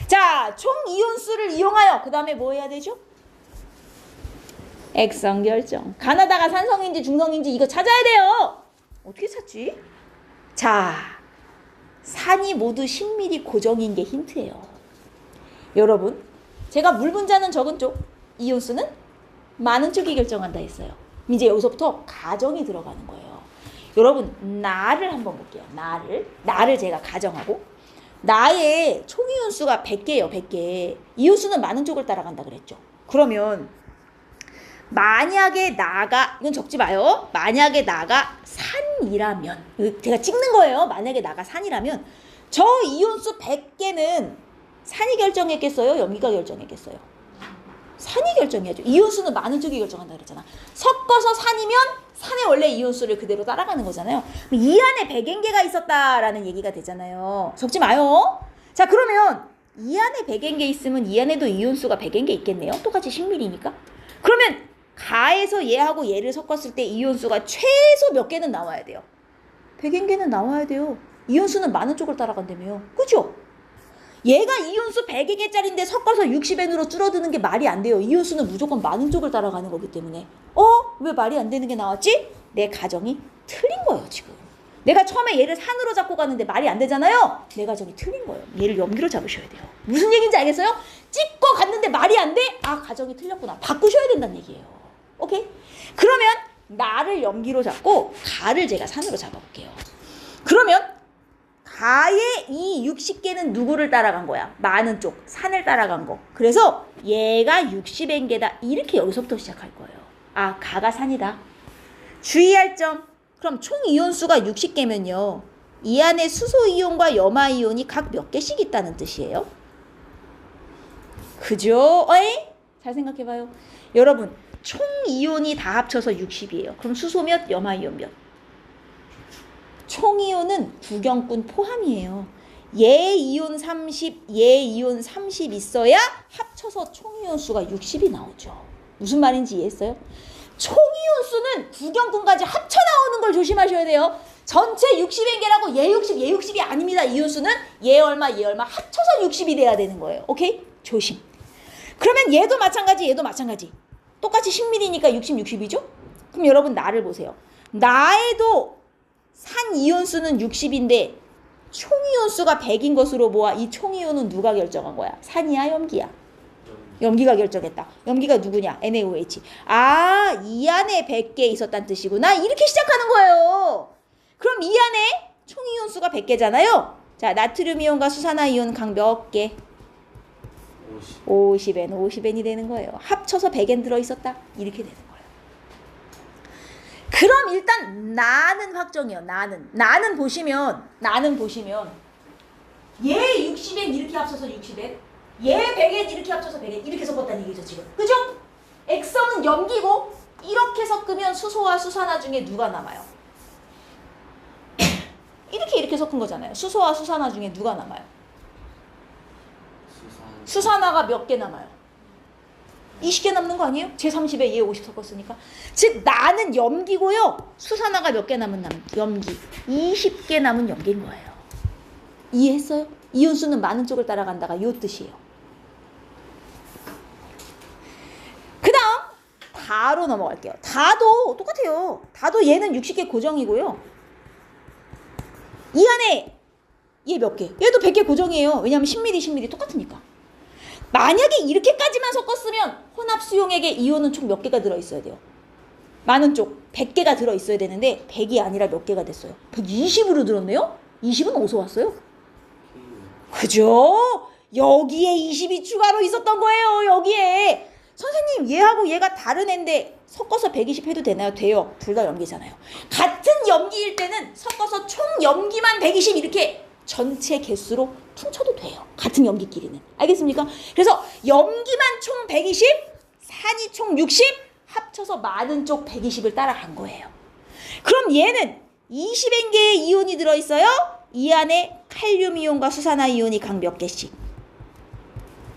자, 총 이온수를 이용하여 그 다음에 뭐 해야 되죠? 액성 결정. 가나다가 산성인지 중성인지 이거 찾아야 돼요. 어떻게 찾지? 자, 산이 모두 10ml 고정인 게 힌트예요. 여러분, 제가 물 분자는 적은 쪽, 이온수는 많은 쪽이 결정한다 했어요. 이제 여기서부터 가정이 들어가는 거예요. 여러분, 나를 한번 볼게요. 나를 제가 가정하고 나의 총이온수가 100개예요. 100개. 이온수는 많은 쪽을 따라간다 그랬죠. 그러면 만약에 나가, 이건 적지 마요. 만약에 나가 산이라면, 제가 찍는 거예요. 만약에 나가 산이라면 저 이온수 100개는 산이 결정했겠어요? 염기가 결정했겠어요? 산이 결정해야죠. 이온수는 많은 쪽이 결정한다 그랬잖아. 섞어서 산이면 산의 원래 이온수를 그대로 따라가는 거잖아요. 이 안에 100N개가 있었다라는 얘기가 되잖아요. 적지 마요. 자, 그러면 이 안에 100N개 있으면 이 안에도 이온수가 100N개 있겠네요. 똑같이 10ml니까. 그러면 가에서 얘하고 얘를 섞었을 때 이온수가 최소 몇 개는 나와야 돼요? 100N개는 나와야 돼요. 이온수는 많은 쪽을 따라간다며요. 그죠? 얘가 이온수 100개짜리인데 섞어서 60N으로 줄어드는 게 말이 안 돼요. 이온수는 무조건 많은 쪽을 따라가는 거기 때문에. 왜 말이 안 되는 게 나왔지? 내 가정이 틀린 거예요, 지금. 내가 처음에 얘를 산으로 잡고 가는데 말이 안 되잖아요? 내 가정이 틀린 거예요. 얘를 염기로 잡으셔야 돼요. 무슨 얘기인지 알겠어요? 찍고 갔는데 말이 안 돼? 가정이 틀렸구나. 바꾸셔야 된다는 얘기예요. 오케이? 그러면 나를 염기로 잡고 가를 제가 산으로 잡아볼게요. 그러면 가의 이 60개는 누구를 따라간 거야? 많은 쪽, 산을 따라간 거. 그래서 얘가 60N개다. 이렇게 여기서부터 시작할 거예요. 가가 산이다. 주의할 점. 그럼 총 이온수가 60개면요. 이 안에 수소이온과 염화이온이 각 몇 개씩 있다는 뜻이에요? 그죠? 잘 생각해봐요. 여러분, 총 이온이 다 합쳐서 60이에요. 그럼 수소 몇? 염화이온 몇? 총 이온은 구경꾼 포함이에요. 얘 이온 30, 얘 이온 30 있어야 합쳐서 총 이온 수가 60이 나오죠. 무슨 말인지 이해했어요? 총 이온 수는 구경꾼까지 합쳐 나오는 걸 조심하셔야 돼요. 전체 60N개라고 얘 60, 얘 60이 아닙니다. 이온 수는 얘 얼마, 얘 얼마 합쳐서 60이 돼야 되는 거예요. 오케이? 조심. 그러면 얘도 마찬가지, 얘도 마찬가지. 똑같이 10ml니까 60, 60이죠? 그럼 여러분 나를 보세요. 나에도 산 이온수는 60인데 총이온수가 100인 것으로 보아 이 총이온은 누가 결정한 거야? 산이야, 염기야? 염기가 결정했다. 염기가 누구냐? NaOH. 이 안에 100개 있었다는 뜻이구나. 이렇게 시작하는 거예요. 그럼 이 안에 총이온수가 100개잖아요. 자, 나트륨이온과 수산화이온 각 몇 개? 50N, 50N이 되는 거예요. 합쳐서 100N 들어있었다. 이렇게 되는 거예요. 그럼 일단 나는 확정이요. 나는 보시면 얘 60N 이렇게 합쳐서 60N, 얘 100N 이렇게 합쳐서 100N 이렇게 섞었다는 얘기죠 지금. 그죠? 액성은 염기고 이렇게 섞으면 수소와 수산화 중에 누가 남아요? 이렇게 섞은 거잖아요. 수소와 수산화 중에 누가 남아요? 수산화가 몇 개 남아요? 20개 남는 거 아니에요? 제 30에 얘 50 섞었으니까. 즉 나는 염기고요. 수산화가 몇 개 남은 염기. 20개 남은 염기인 거예요. 이해했어요? 이온수는 많은 쪽을 따라간다가 요 뜻이에요. 그 다음 다로 넘어갈게요. 다도 똑같아요. 다도 얘는 60개 고정이고요. 이 안에 얘 몇 개? 얘도 100개 고정이에요. 왜냐면 10ml, 10ml 똑같으니까. 만약에 이렇게까지만 섞었으면 혼합 수용액에 이온은 총 몇 개가 들어있어야 돼요? 많은 쪽 100개가 들어있어야 되는데 100이 아니라 몇 개가 됐어요? 120으로 들었네요? 20은 어디서 왔어요? 그죠? 여기에 20이 추가로 있었던 거예요. 여기에. 선생님 얘하고 얘가 다른 애인데 섞어서 120 해도 되나요? 돼요. 둘 다 염기잖아요. 같은 염기일 때는 섞어서 총 염기만 120 이렇게 전체 개수로 퉁쳐도 돼요. 같은 염기끼리는. 알겠습니까? 그래서 염기만 총 120, 산이 총 60, 합쳐서 많은 쪽 120을 따라간 거예요. 그럼 얘는 20N개의 이온이 들어있어요. 이 안에 칼륨 이온과 수산화 이온이 각 몇 개씩?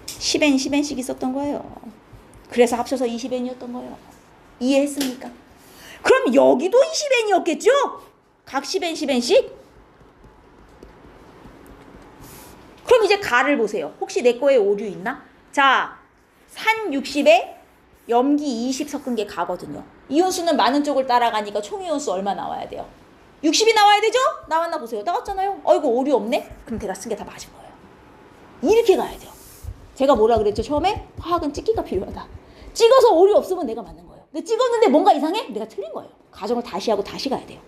10N, 10N씩 있었던 거예요. 그래서 합쳐서 20N이었던 거예요. 이해했습니까? 그럼 여기도 20N이었겠죠? 각 10N, 10N씩? 그럼 이제 가를 보세요. 혹시 내 거에 오류 있나? 자, 산 60에 염기 20 섞은 게 가거든요. 이온수는 많은 쪽을 따라가니까 총 이온수 얼마 나와야 돼요? 60이 나와야 되죠? 나왔나 보세요. 나왔잖아요. 어이구 오류 없네? 그럼 내가 쓴 게 다 맞은 거예요. 이렇게 가야 돼요. 제가 뭐라 그랬죠? 처음에 화학은 찍기가 필요하다. 찍어서 오류 없으면 내가 맞는 거예요. 근데 찍었는데 뭔가 이상해? 내가 틀린 거예요. 가정을 다시 하고 다시 가야 돼요.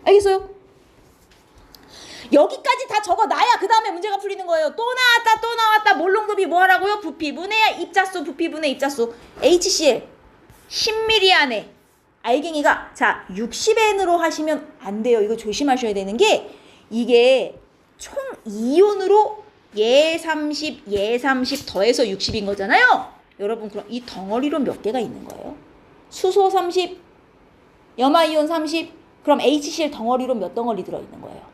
알겠어요? 여기까지 다 적어놔야 그 다음에 문제가 풀리는 거예요. 또 나왔다 몰롱도비 뭐 하라고요? 부피분해 입자수 부피분해 입자수 HCl 10ml 안에 알갱이가 자 60N으로 하시면 안 돼요. 이거 조심하셔야 되는 게 이게 총 이온으로 얘 30, 얘 30 더해서 60인 거잖아요. 여러분 그럼 이 덩어리로 몇 개가 있는 거예요? 수소 30, 염화이온 30, 그럼 HCl 덩어리로 몇 덩어리 들어있는 거예요?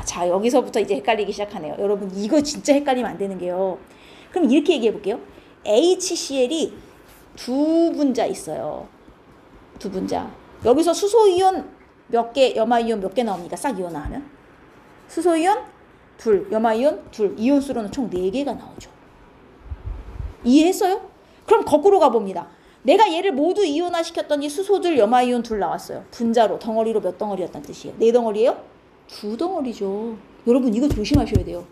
자 여기서부터 이제 헷갈리기 시작하네요. 여러분 이거 진짜 헷갈리면 안 되는 게요. 그럼 이렇게 얘기해 볼게요. HCl이 두 분자 있어요. 두 분자. 여기서 수소이온 몇 개, 염화이온 몇 개 나옵니까? 싹 이온화하면. 수소이온 둘, 염화이온 둘, 이온수로는 총 4개가 나오죠. 이해했어요? 그럼 거꾸로 가봅니다. 내가 얘를 모두 이온화시켰더니 수소들, 염화이온 둘 나왔어요. 분자로, 덩어리로 몇 덩어리였다는 뜻이에요? 4덩어리예요? 2덩어리죠. 여러분 이거 조심하셔야 돼요.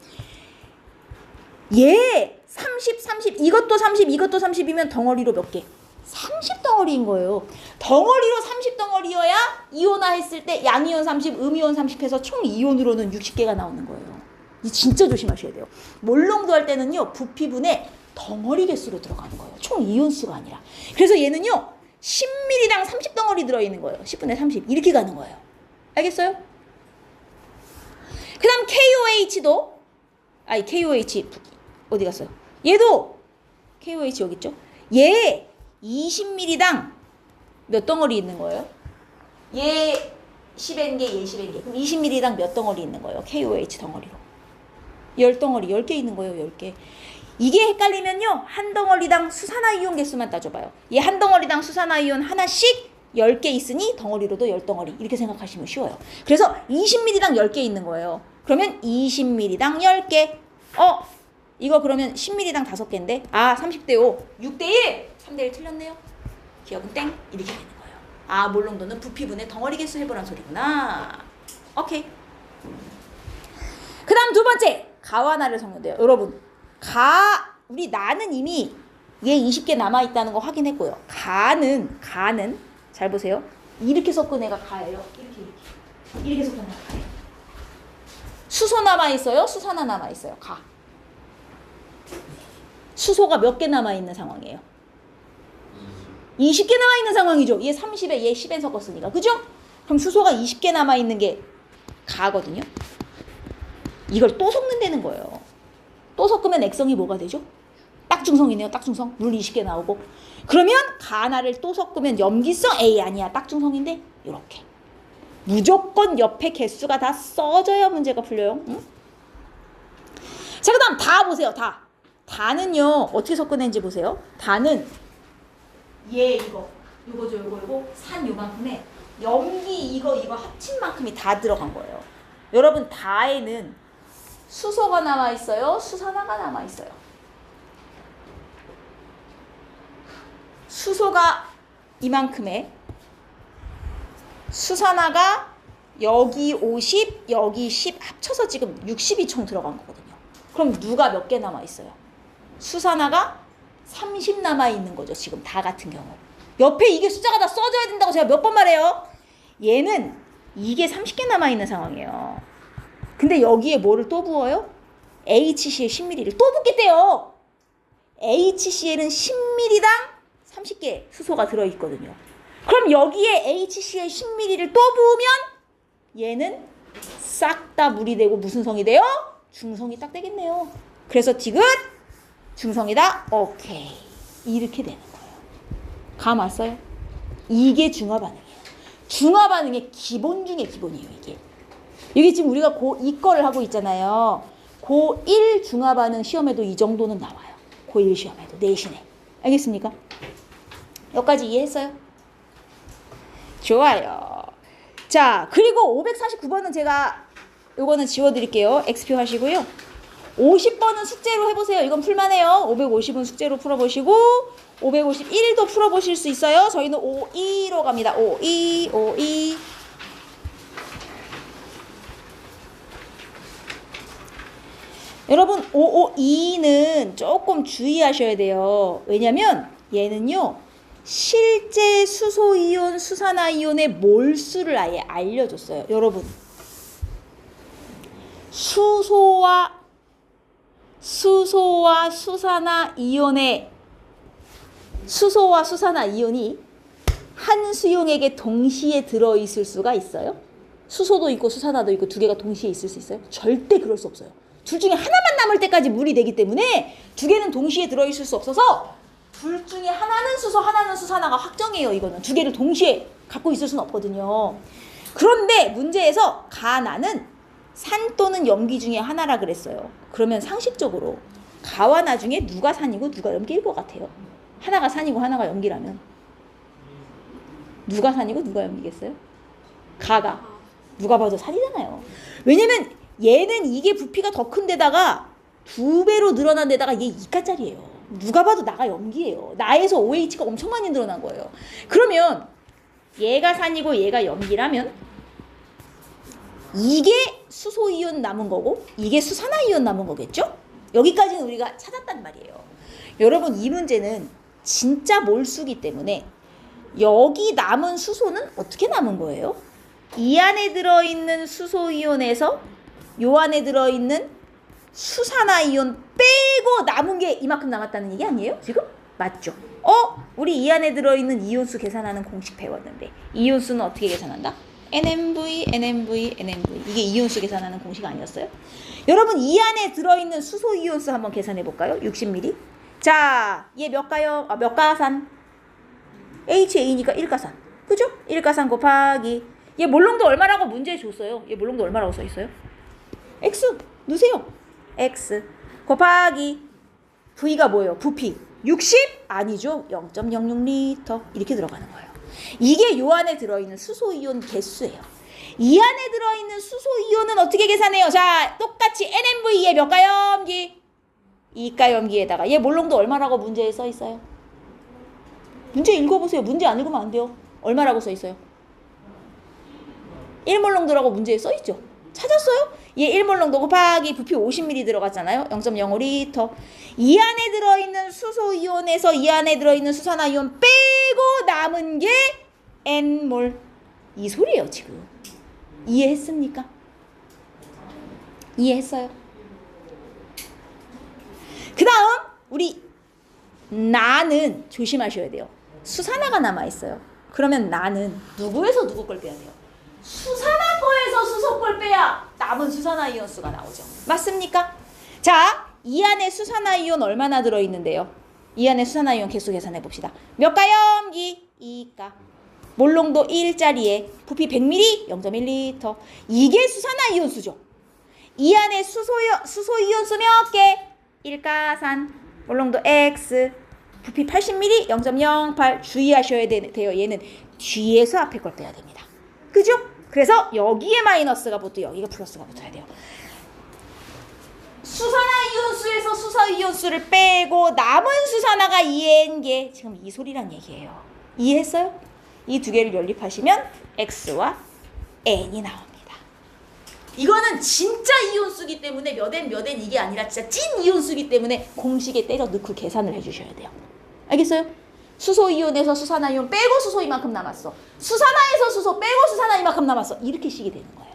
얘 30, 30, 이것도 30, 이것도 30이면 덩어리로 몇 개? 30덩어리인 거예요. 덩어리로 30덩어리여야 이온화했을 때 양이온 30, 음이온 30 해서 총 이온으로는 60개가 나오는 거예요. 이 진짜 조심하셔야 돼요. 몰롱도 할 때는요. 부피분의 덩어리 개수로 들어가는 거예요. 총 이온수가 아니라. 그래서 얘는요. 10ml당 30덩어리 들어있는 거예요. 10분의 30 이렇게 가는 거예요. 알겠어요? 그 다음 KOH도 KOH 어디 갔어요? 얘도 KOH 여기 있죠? 얘 20ml당 몇 덩어리 있는 거예요? 얘 10N개, 얘 10N개. 그럼 20ml당 몇 덩어리 있는 거예요? KOH 덩어리로. 10덩어리, 10개 있는 거예요, 10개. 이게 헷갈리면요, 한 덩어리당 수산화이온 개수만 따져봐요. 얘 한 덩어리당 수산화이온 하나씩 10개 있으니 덩어리로도 10덩어리. 이렇게 생각하시면 쉬워요. 그래서 20ml당 10개 있는 거예요. 그러면 20ml당 10개. 이거 그러면 10ml당 5개인데, 30대 5, 6대 1! 3대 1 틀렸네요. 기억은 땡. 이렇게 되는 거예요. 몰롱도는 부피분의 덩어리 개수 해보란 소리구나. 오케이. 그 다음 두 번째. 가와 나를 섞는데요. 여러분, 우리 나는 이미 얘 20개 남아있다는 거 확인했고요. 가는, 잘 보세요. 이렇게 섞은 애가 가예요. 이렇게 섞은 애가 가예요. 수소 남아있어요? 수산화 남아있어요? 가. 수소가 몇 개 남아있는 상황이에요? 20개 남아있는 상황이죠. 얘 30에 얘 10에 섞었으니까. 그죠? 그럼 수소가 20개 남아있는 게 가거든요. 이걸 또 섞는다는 거예요. 또 섞으면 액성이 뭐가 되죠? 딱중성이네요. 딱중성. 물 20개 나오고. 그러면 가나를 또 섞으면 염기성 A 아니야. 딱중성인데 이렇게. 무조건 옆에 개수가 다 써져야 문제가 풀려요. 응? 자, 그 다음 다 보세요. 다는요. 어떻게 섞어낸지 보세요. 다는 얘 요거 산 요만큼에 염기 이거 합친 만큼이 다 들어간 거예요. 여러분 다에는 수소가 남아있어요? 수산화가 남아있어요? 수소가 이만큼에 수산화가 여기 50, 여기 10 합쳐서 지금 60이 총 들어간 거거든요. 그럼 누가 몇 개 남아있어요? 수산화가 30 남아있는 거죠. 지금 다 같은 경우. 옆에 이게 숫자가 다 써져야 된다고 제가 몇 번 말해요. 얘는 이게 30개 남아있는 상황이에요. 근데 여기에 뭐를 또 부어요? HCl 10ml를 또 붓겠대요. HCl은 10ml당 30개 수소가 들어있거든요. 그럼 여기에 HCl 10ml를 또 부으면 얘는 싹 다 물이 되고 무슨 성이 돼요? 중성이 딱 되겠네요. 그래서 디귿 중성이다. 오케이. 이렇게 되는 거예요. 감 왔어요? 이게 중화 반응이에요. 중화 반응의 기본 중에 기본이에요, 이게. 여기 지금 우리가 고2 거를 하고 있잖아요. 고1 중화 반응 시험에도 이 정도는 나와요. 고1 시험에도 내신에. 알겠습니까? 여기까지 이해했어요? 좋아요. 자, 그리고 549번은 제가 요거는 지워드릴게요. XP 하시고요. 50번은 숙제로 해보세요. 이건 풀만해요. 550은 숙제로 풀어보시고 551도 풀어보실 수 있어요. 저희는 52로 갑니다. 52. 여러분 552는 조금 주의하셔야 돼요. 왜냐면 얘는요. 실제 수소이온, 수산화이온의 몰수를 아예 알려줬어요. 여러분 수소와 수산화이온의 수소와 수산화이온이 한 수용액에 동시에 들어있을 수가 있어요? 수소도 있고 수산화도 있고 두 개가 동시에 있을 수 있어요? 절대 그럴 수 없어요. 둘 중에 하나만 남을 때까지 물이 되기 때문에 두 개는 동시에 들어있을 수 없어서 둘 중에 하나는 수소, 하나는 수산화가 확정이에요. 이거는 두 개를 동시에 갖고 있을 수는 없거든요. 그런데 문제에서 가나는 산 또는 염기 중에 하나라 그랬어요. 그러면 상식적으로 가와 나 중에 누가 산이고 누가 염기일 것 같아요? 하나가 산이고 하나가 염기라면 누가 산이고 누가 염기겠어요? 가가. 누가 봐도 산이잖아요. 왜냐면 얘는 이게 부피가 더 큰 데다가 2배로 늘어난 데다가 얘 2가짜리예요. 누가 봐도 나가 염기예요. 나에서 OH가 엄청 많이 늘어난 거예요. 그러면 얘가 산이고 얘가 염기라면 이게 수소이온 남은 거고 이게 수산화이온 남은 거겠죠? 여기까지는 우리가 찾았단 말이에요. 여러분 이 문제는 진짜 몰수기 때문에 여기 남은 수소는 어떻게 남은 거예요? 이 안에 들어있는 수소이온에서 요 안에 들어있는 수산화이온 빼고 남은 게 이만큼 남았다는 얘기 아니에요? 지금? 맞죠? 우리 이 안에 들어있는 이온수 계산하는 공식 배웠는데 이온수는 어떻게 계산한다? NMV, NMV, NMV. 이게 이온수 계산하는 공식 아니었어요? 여러분 이 안에 들어있는 수소 이온수 한번 계산해 볼까요? 60ml. 자, 얘 몇 가요? 몇 가산? HA니까 1가산. 그죠? 1가산 곱하기 얘 몰롱도 얼마라고 문제에 줬어요. 얘 몰롱도 얼마라고 써 있어요? X 넣으세요. X 곱하기 V가 뭐예요? 부피 60? 아니죠. 0.06L 이렇게 들어가는 거예요. 이게 요 안에 들어있는 수소이온 개수예요. 이 안에 들어있는 수소이온은 어떻게 계산해요? 자, 똑같이 NMV에 몇 가염기? 2가염기에다가 얘 몰롱도 얼마라고 문제에 써 있어요? 문제 읽어보세요. 문제 안 읽으면 안 돼요. 얼마라고 써 있어요? 1몰롱도라고 문제에 써 있죠. 찾았어요? 얘 1몰롱도 곱하기 부피 50ml 들어갔잖아요. 0.05L. 이 안에 들어있는 수소이온에서 이 안에 들어있는 수산화이온 빼고 남은 게 N몰. 이 소리예요 지금. 이해했습니까? 이해했어요? 그 다음 우리 나는 조심하셔야 돼요. 수산화가 남아있어요. 그러면 나는 누구에서 누구 걸 빼야 돼요? 수산화 거에서 수소 걸 빼야 남은 수산화이온수가 나오죠. 맞습니까? 자, 이 안에 수산화이온 얼마나 들어있는데요? 이 안에 수산화이온 개수 계산해 봅시다. 몇 가염기? 2가. 몰롱도 1짜리에 부피 100ml? 0.1L. 이게 수산화이온수죠. 이 안에 수소이온수 몇 개? 1가산. 몰롱도 X. 부피 80ml? 0.08. 주의하셔야 돼요. 얘는 뒤에서 앞에 걸 빼야 됩니다. 그죠? 그래서 여기에 마이너스가 붙고 여기가 플러스가 붙어야 돼요. 수산화이온수에서 수소이온수를 빼고 남은 수산화가 2N개. 지금 이 소리란 얘기예요. 이해했어요? 이 두 개를 연립하시면 X와 N이 나옵니다. 이거는 진짜 이온수기 때문에 몇 N 몇 N 이게 아니라 진짜 찐 이온수기 때문에 공식에 때려 넣고 계산을 해주셔야 돼요. 알겠어요? 수소이온에서 수산화이온 빼고 수소 이만큼 남았어. 수산화에서 수소 빼고 수산화 이만큼 남았어. 이렇게 식이 되는 거예요.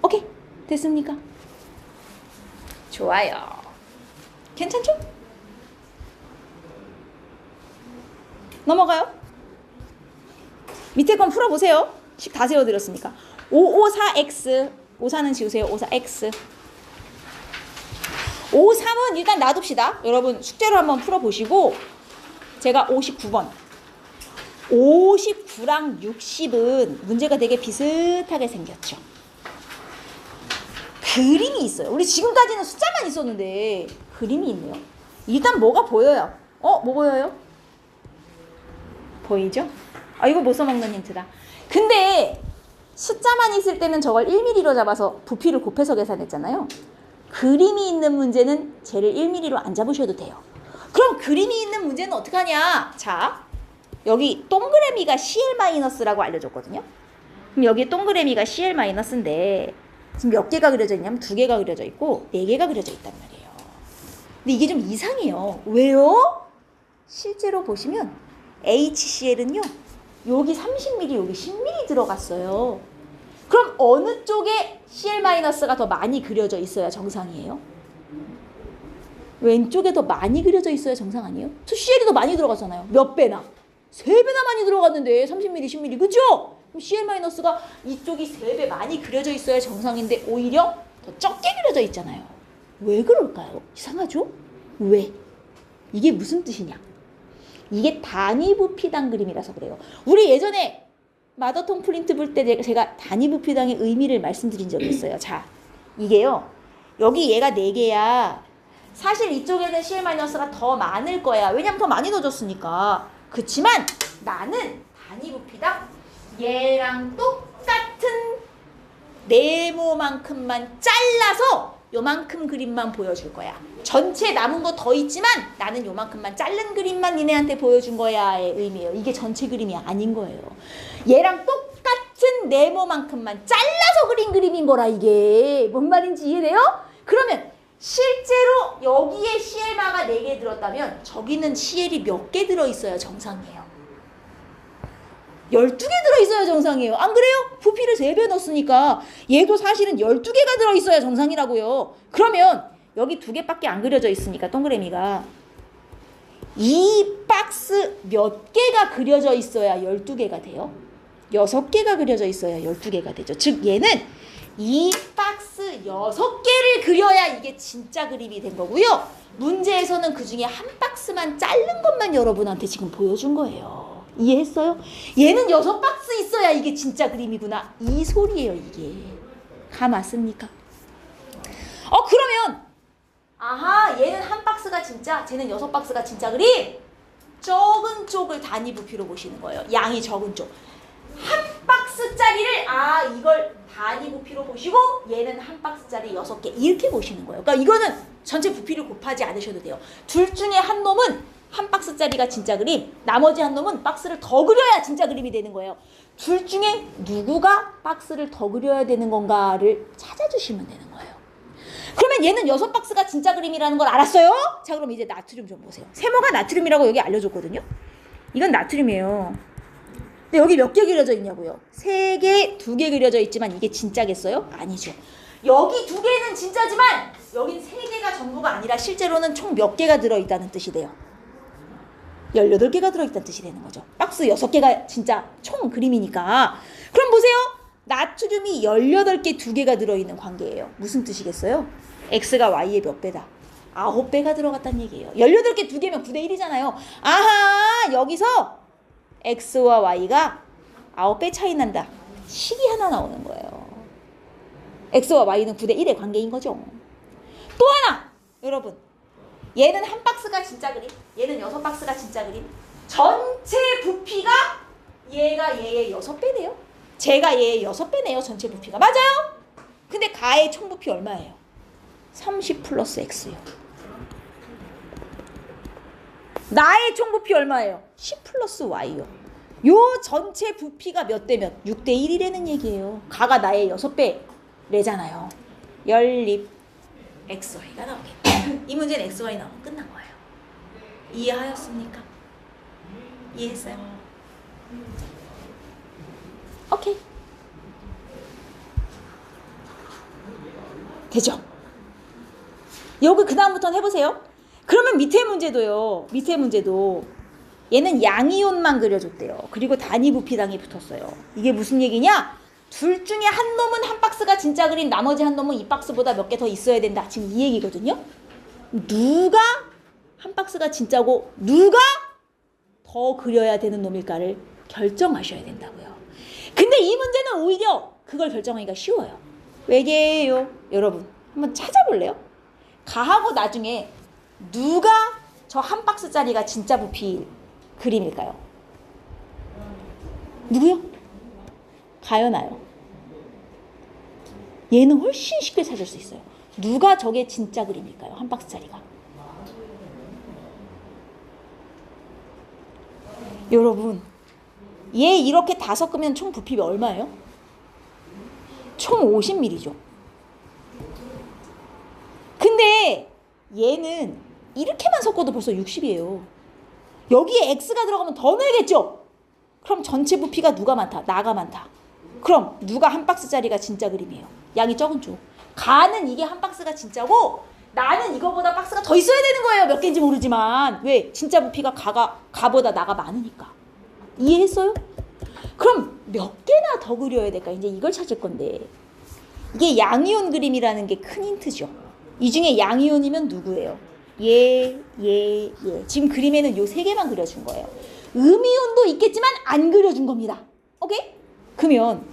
오케이? 됐습니까? 좋아요. 괜찮죠? 넘어가요. 밑에 건 풀어보세요. 식 다 세워드렸으니까. 554X 54는 지우세요. 54X 53은 일단 놔둡시다. 여러분 숙제로 한번 풀어보시고 제가 59번 59랑 60은 문제가 되게 비슷하게 생겼죠. 그림이 있어요. 우리 지금까지는 숫자만 있었는데 그림이 있네요. 일단 뭐가 보여요? 뭐 보여요? 보이죠? 이거 못 써먹는 힌트다. 근데 숫자만 있을 때는 저걸 1mm로 잡아서 부피를 곱해서 계산했잖아요. 그림이 있는 문제는 쟤를 1mm로 안 잡으셔도 돼요. 그럼 그림이 있는 문제는 어떡하냐? 자, 여기 동그라미가 CL-라고 알려줬거든요. 그럼 여기 동그라미가 CL-인데 지금 몇 개가 그려져 있냐면 2개가 그려져 있고 4개가 그려져 있단 말이에요. 근데 이게 좀 이상해요. 왜요? 실제로 보시면 HCl은요. 여기 30ml, 여기 10ml 들어갔어요. 그럼 어느 쪽에 CL-가 더 많이 그려져 있어야 정상이에요? 왼쪽에 더 많이 그려져 있어야 정상 아니에요? CL이 더 많이 들어가잖아요. 몇 배나? 3배나 많이 들어갔는데 30ml, 10ml. 그죠? 그럼 CL-가 이쪽이 3배 많이 그려져 있어야 정상인데 오히려 더 적게 그려져 있잖아요. 왜 그럴까요? 이상하죠? 왜? 이게 무슨 뜻이냐? 이게 단위 부피당 그림이라서 그래요. 우리 예전에 마더통 프린트 볼 때 제가 단위 부피당의 의미를 말씀드린 적이 있어요. 자, 이게요. 여기 얘가 4개야. 사실 이쪽에는 CL-가 더 많을 거야. 왜냐면 더 많이 넣어줬으니까. 그치만 나는 단위 부피당 얘랑 똑같은 네모만큼만 잘라서 요만큼 그림만 보여줄 거야. 전체 남은 거 더 있지만 나는 요만큼만 자른 그림만 니네한테 보여준 거야의 의미예요. 이게 전체 그림이 아닌 거예요. 얘랑 똑같은 네모만큼만 잘라서 그린 그림인 거라 이게. 뭔 말인지 이해돼요? 그러면 실제로 여기에 CL마가 4개 들었다면 저기는 CL이 몇 개 들어있어야 정상이에요? 12개 들어있어야 정상이에요. 안 그래요? 부피를 3배 넣었으니까 얘도 사실은 12개가 들어있어야 정상이라고요. 그러면 여기 2개밖에 안 그려져 있으니까 동그라미가 이 박스 몇 개가 그려져 있어야 12개가 돼요? 6개가 그려져 있어야 12개가 되죠. 즉 얘는 이 박스 6개를 그려야 이게 진짜 그림이 된 거고요. 문제에서는 그 중에 한 박스만 자른 것만 여러분한테 지금 보여준 거예요. 이해했어요? 얘는 6박스 있어야 이게 진짜 그림이구나. 이 소리예요, 이게. 다 맞습니까? 그러면 아하, 얘는 한 박스가 진짜, 쟤는 6박스가 진짜 그림. 적은 쪽을 단위 부피로 보시는 거예요. 양이 적은 쪽. 한 박스짜리를 이걸 단위 부피로 보시고 얘는 한 박스짜리 6개 이렇게 보시는 거예요. 그러니까 이거는 전체 부피를 곱하지 않으셔도 돼요. 둘 중에 한 놈은 한 박스짜리가 진짜 그림, 나머지 한 놈은 박스를 더 그려야 진짜 그림이 되는 거예요. 둘 중에 누구가 박스를 더 그려야 되는 건가를 찾아주시면 되는 거예요. 그러면 얘는 6박스가 진짜 그림이라는 걸 알았어요? 자, 그럼 이제 나트륨 좀 보세요. 세모가 나트륨이라고 여기 알려줬거든요. 이건 나트륨이에요. 근데 여기 몇 개 그려져 있냐고요? 3개, 2개 그려져 있지만 이게 진짜겠어요? 아니죠. 여기 2개는 진짜지만 여긴 3개가 전부가 아니라 실제로는 총 몇 개가 들어있다는 뜻이 돼요. 18개가 들어있다는 뜻이 되는 거죠. 박스 6개가 진짜 총 그림이니까. 그럼 보세요. 나트륨이 18개 2개가 들어있는 관계예요. 무슨 뜻이겠어요? X가 Y의 몇 배다? 9배가 들어갔다는 얘기예요. 18개 2개면 9대 1이잖아요. 아하, 여기서 X와 Y가 9배 차이 난다. 식이 하나 나오는 거예요. X와 Y는 9대 1의 관계인 거죠. 또 하나, 여러분. 얘는 한 박스가 진짜 그림, 얘는 6박스가 진짜 그림. 전체 부피가 얘가 얘의 6배네요. 제가 얘의 6배네요. 전체 부피가. 맞아요? 근데 가의 총 부피 얼마예요? 30 플러스 X요. 나의 총 부피 얼마예요? 10 플러스 Y요. 요 전체 부피가 몇 대 몇? 6대 1이라는 얘기예요. 가가 나의 6배래잖아요. 연립 XY가 나오겠다. 이 문제는 XY 나오면 끝난 거예요. 이해하였습니까? 이해했어요? 오케이. 되죠? 여기 그 다음부터는 해보세요. 그러면 밑에 문제도요. 밑에 문제도 얘는 양이온만 그려줬대요. 그리고 단위 부피당이 붙었어요. 이게 무슨 얘기냐? 둘 중에 한 놈은 한 박스가 진짜 그림, 나머지 한 놈은 이 박스보다 몇 개 더 있어야 된다. 지금 이 얘기거든요. 누가 한 박스가 진짜고 누가 더 그려야 되는 놈일까를 결정하셔야 된다고요. 근데 이 문제는 오히려 그걸 결정하기가 쉬워요. 왜게요? 여러분 한번 찾아볼래요? 가하고 나중에 누가 저 한 박스짜리가 진짜 부피 그림일까요? 누구요? 가요, 나요? 얘는 훨씬 쉽게 찾을 수 있어요. 누가 저게 진짜 그림일까요? 한 박스짜리가. 여러분, 얘 이렇게 다 섞으면 총 부피가 얼마예요? 총 50ml죠. 근데 얘는 이렇게만 섞어도 벌써 60이에요. 여기에 X가 들어가면 더 늘겠죠? 그럼 전체 부피가 누가 많다? 나가 많다. 그럼 누가 한 박스짜리가 진짜 그림이에요? 양이 적은 쪽. 가는 이게 한 박스가 진짜고 나는 이거보다 박스가 더 있어야 되는 거예요. 몇 개인지 모르지만. 왜? 진짜 부피가 가보다 나가 많으니까. 이해했어요? 그럼 몇 개나 더 그려야 될까? 이제 이걸 찾을 건데 이게 양이온 그림이라는 게 큰 힌트죠. 이 중에 양이온이면 누구예요? 얘. 지금 그림에는 요 3개만 그려준 거예요. 음이온도 있겠지만 안 그려준 겁니다. 오케이? 그러면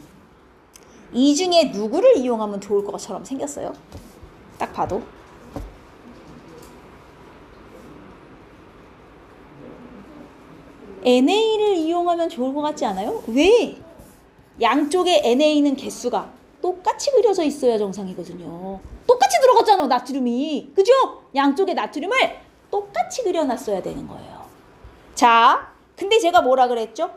이 중에 누구를 이용하면 좋을 것처럼 생겼어요? 딱 봐도. NA를 이용하면 좋을 것 같지 않아요? 왜? 양쪽에 NA는 개수가 똑같이 그려져 있어야 정상이거든요. 똑같이 들어갔잖아, 나트륨이. 그죠? 양쪽에 나트륨을 똑같이 그려놨어야 되는 거예요. 자, 근데 제가 뭐라 그랬죠?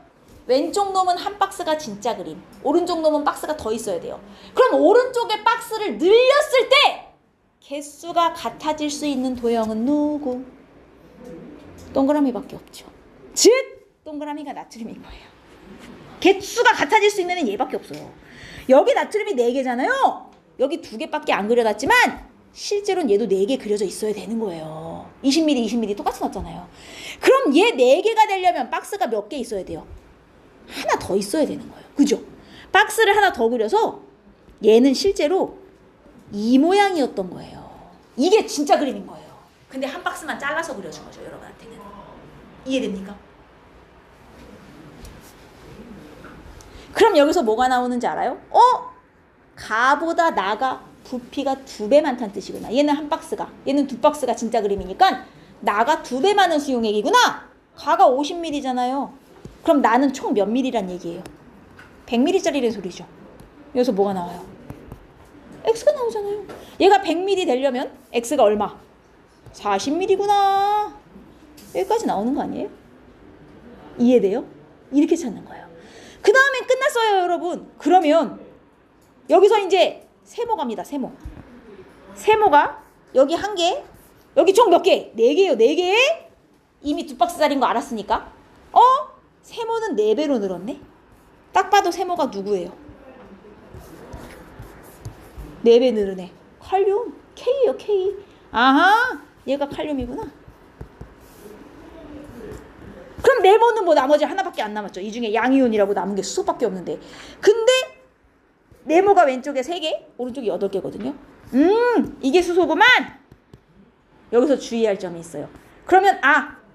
왼쪽 놈은 한 박스가 진짜 그림, 오른쪽 놈은 박스가 더 있어야 돼요. 그럼 오른쪽에 박스를 늘렸을 때 개수가 같아질 수 있는 도형은 누구? 동그라미밖에 없죠. 즉 동그라미가 나트륨인 거예요. 개수가 같아질 수 있는 애는 얘밖에 없어요. 여기 나트륨이 4개잖아요. 여기 2개밖에 안 그려놨지만 실제로는 얘도 4개 그려져 있어야 되는 거예요. 20mm, 20mm 똑같이 넣었잖아요. 그럼 얘 4개가 되려면 박스가 몇 개 있어야 돼요? 하나 더 있어야 되는 거예요. 그죠? 박스를 하나 더 그려서 얘는 실제로 이 모양이었던 거예요. 이게 진짜 그림인 거예요. 근데 한 박스만 잘라서 그려준 거죠, 여러분한테는. 이해됩니까? 그럼 여기서 뭐가 나오는지 알아요? 가보다 나가 부피가 2배 많다는 뜻이구나. 얘는 한 박스가, 얘는 2박스가 진짜 그림이니까 나가 2배 많은 수용액이구나. 가가 50ml잖아요. 그럼 나는 총 몇 ml란 얘기예요? 100ml짜리라는 소리죠. 여기서 뭐가 나와요? X가 나오잖아요. 얘가 100ml 되려면 X가 얼마? 40ml구나. 여기까지 나오는 거 아니에요? 이해돼요? 이렇게 찾는 거예요. 그 다음에 끝났어요, 여러분. 그러면 여기서 이제 세모 갑니다. 세모가 여기 1개, 여기 총 몇 개? 4개요. 4개. 이미 2박스짜리인 거 알았으니까. 세모는 4배로 늘었네. 딱 봐도 세모가 누구예요? 4배 늘으네. 칼륨. K예요, K. 아하, 얘가 칼륨이구나. 그럼 네모는 뭐 나머지 하나밖에 안 남았죠. 이 중에 양이온이라고 남은 게 수소밖에 없는데. 근데 네모가 왼쪽에 3개, 오른쪽에 8개거든요. 이게 수소구만. 여기서 주의할 점이 있어요. 그러면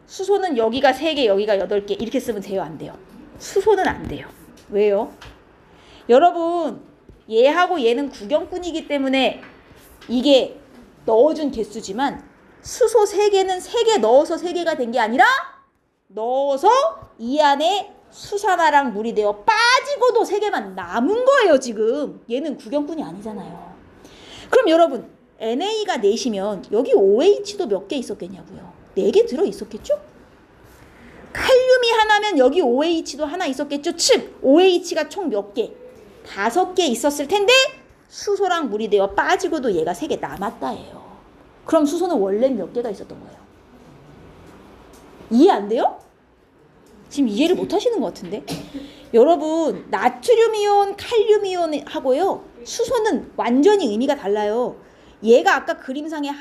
수소는 여기가 3개, 여기가 8개 이렇게 쓰면 돼요, 안 돼요? 수소는 안 돼요. 왜요? 여러분, 얘하고 얘는 구경꾼이기 때문에 이게 넣어준 개수지만 수소 3개는 3개 넣어서 3개가 된 게 아니라 넣어서 이 안에 수산화랑 물이 되어 빠지고도 3개만 남은 거예요, 지금. 얘는 구경꾼이 아니잖아요. 그럼 여러분, NA가 4시면 여기 OH도 몇 개 있었겠냐고요? 4개 들어있었겠죠? 칼륨이 하나면 여기 OH도 하나 있었겠죠? 즉, OH가 총 몇 개? 5개 있었을 텐데 수소랑 물이 되어 빠지고도 얘가 3개 남았다예요. 그럼 수소는 원래는 몇 개가 있었던 거예요? 이해 안 돼요? 지금 이해를 못 하시는 것 같은데? 여러분, 나트륨이온, 칼륨이온하고요, 수소는 완전히 의미가 달라요. 얘가 아까 그림상에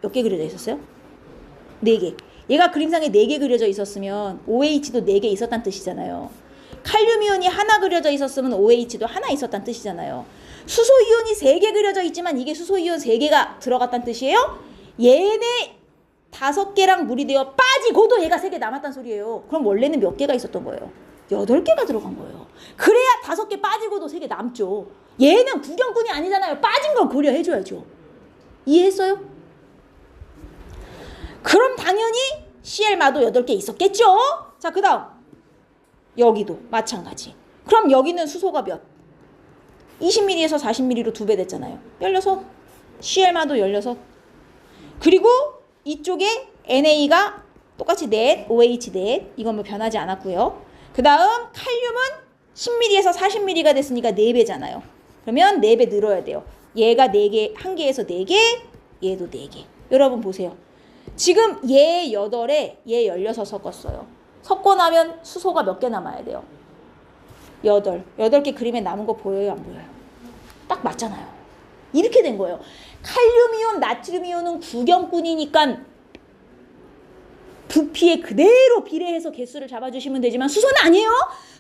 몇 개 그려져 있었어요? 4개. 얘가 그림상에 4개 그려져 있었으면 OH도 4개 있었다는 뜻이잖아요. 칼륨이온이 하나 그려져 있었으면 OH도 하나 있었다는 뜻이잖아요. 수소이온이 3개 그려져 있지만 이게 수소이온 3개가 들어갔다는 뜻이에요? 얘네 5개랑 물이 되어 빠지고도 얘가 3개 남았단 소리예요. 그럼 원래는 몇 개가 있었던 거예요? 8개가 들어간 거예요. 그래야 5개 빠지고도 3개 남죠. 얘는 구경꾼이 아니잖아요. 빠진 걸 고려해줘야죠. 이해했어요? 그럼 당연히 CL마도 8개 있었겠죠? 자, 그 다음 여기도 마찬가지. 그럼 여기는 수소가 몇? 20ml에서 40ml로 2배 됐잖아요. 16. CL마도 16. 그리고 이쪽에 NA가 똑같이 넷, OH 넷. 이건 뭐 변하지 않았고요. 그 다음 칼륨은 10ml에서 40ml가 됐으니까 4배잖아요. 그러면 4배 늘어야 돼요. 얘가 4개, 1개에서 4개, 얘도 4개. 여러분 보세요. 지금 얘 8에 얘 16 섞었어요. 섞고 나면 수소가 몇 개 남아야 돼요? 8. 8개 그림에 남은 거 보여요, 안 보여요? 딱 맞잖아요. 이렇게 된 거예요. 칼륨이온, 나트륨이온은 구경꾼이니까 부피에 그대로 비례해서 개수를 잡아주시면 되지만 수소는 아니에요.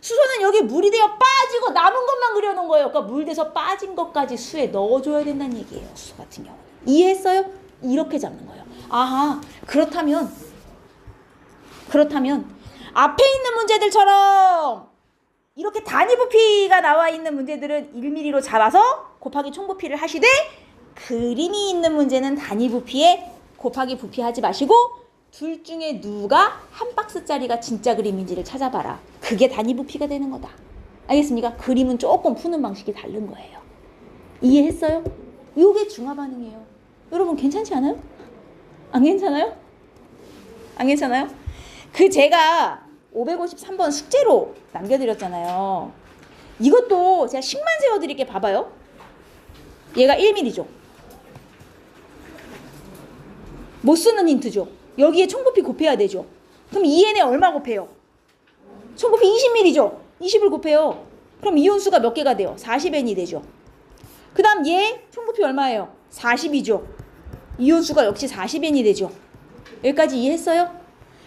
수소는 여기 물이 되어 빠지고 남은 것만 그려놓은 거예요. 그러니까 물 돼서 빠진 것까지 수에 넣어줘야 된다는 얘기예요. 수소 같은 경우는. 이해했어요? 이렇게 잡는 거예요. 아하, 그렇다면 앞에 있는 문제들처럼 이렇게 단위 부피가 나와 있는 문제들은 1mm로 잡아서 곱하기 총 부피를 하시되, 그림이 있는 문제는 단위 부피에 곱하기 부피 하지 마시고 둘 중에 누가 한 박스짜리가 진짜 그림인지를 찾아봐라. 그게 단위 부피가 되는 거다. 알겠습니까? 그림은 조금 푸는 방식이 다른 거예요. 이해했어요? 요게 중화 반응이에요. 여러분 괜찮지 않아요? 안 괜찮아요? 안 괜찮아요? 그 제가 553번 숙제로 남겨드렸잖아요. 이것도 제가 식만 세워드릴게. 봐봐요. 얘가 1mm죠. 못 쓰는 힌트죠. 여기에 총부피 곱해야 되죠. 그럼 2n에 얼마 곱해요? 총부피 20mm죠. 20을 곱해요. 그럼 이온수가 몇 개가 돼요? 40n이 되죠. 그 다음 얘 총부피 얼마예요? 40이죠. 이온수가 역시 40n이 되죠. 여기까지 이해했어요?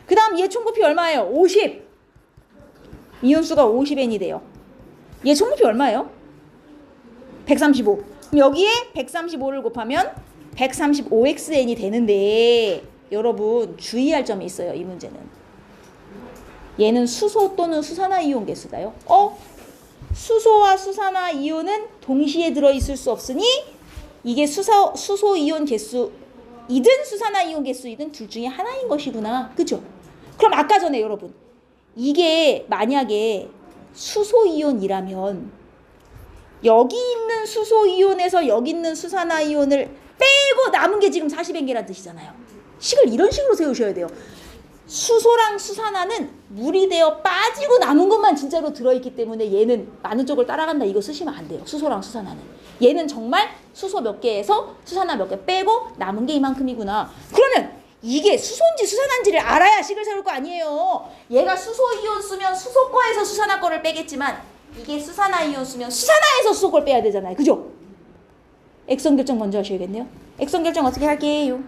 그 다음 얘 총부피 얼마예요? 50. 이온수가 50n이 돼요. 얘 총부피 얼마예요? 135. 그럼 여기에 135를 곱하면 135xn이 되는데 여러분 주의할 점이 있어요. 이 문제는. 얘는 수소 또는 수산화 이온 개수다요. 수소와 수산화 이온은 동시에 들어있을 수 없으니 이게 수소 이온 개수이든 수산화 이온 개수이든 둘 중에 하나인 것이구나. 그죠? 그럼 아까 전에 여러분 이게 만약에 수소 이온이라면 여기 있는 수소 이온에서 여기 있는 수산화 이온을 빼고 남은 게 지금 40N개란 뜻이잖아요. 식을 이런 식으로 세우셔야 돼요. 수소랑 수산화는 물이 되어 빠지고 남은 것만 진짜로 들어있기 때문에 얘는 많은 쪽을 따라간다 이거 쓰시면 안 돼요. 수소랑 수산화는. 얘는 정말 수소 몇 개에서 수산화 몇 개 빼고 남은 게 이만큼이구나. 그러면 이게 수소인지 수산화인지를 알아야 식을 세울 거 아니에요. 얘가 수소 이온 쓰면 수소 거에서 수산화 거를 빼겠지만 이게 수산화 이온 쓰면 수산화에서 수소 걸 빼야 되잖아요. 그죠? 액선 결정 먼저 하셔야겠네요. 액선 결정 어떻게 할게요?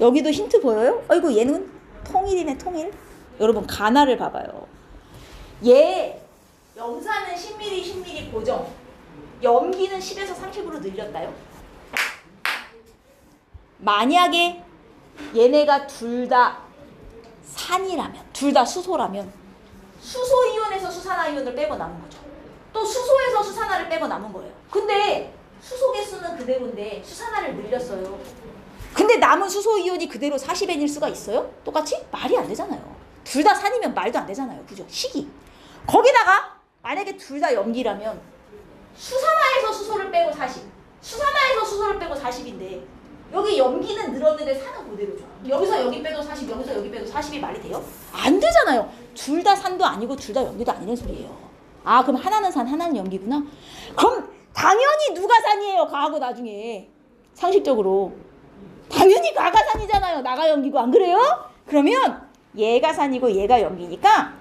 여기도 힌트 보여요? 아이고 얘는 통일이네 통일. 여러분 가나를 봐봐요. 얘 염산은 10ml 10ml 고정. 염기는 10에서 30으로 늘렸다요. 만약에 얘네가 둘 다 산이라면 둘 다 수소라면 수소 이온에서 수산화 이온을 빼고 남은 거죠. 또 수소에서 수산화를 빼고 남은 거예요. 근데 수소 개수는 그대로인데 수산화를 늘렸어요. 근데 남은 수소 이온이 그대로 40N일 수가 있어요? 똑같이? 말이 안 되잖아요. 둘 다 산이면 말도 안 되잖아요. 그죠? 식이. 거기다가 만약에 둘 다 염기라면 수산화에서 수소를 빼고 40, 수산화에서 수소를 빼고 40인데 여기 염기는 늘었는데 산은 그대로죠. 여기서 여기 빼도 40, 여기서 여기 빼도 40이 말이 돼요? 안 되잖아요. 둘 다 산도 아니고 둘 다 염기도 아니는 소리예요. 아 그럼 하나는 산, 하나는 염기구나? 그럼 당연히 누가 산이에요? 가하고 나중에. 상식적으로. 당연히 가가 산이잖아요. 나가 염기고 안 그래요? 그러면 얘가 산이고 얘가 염기니까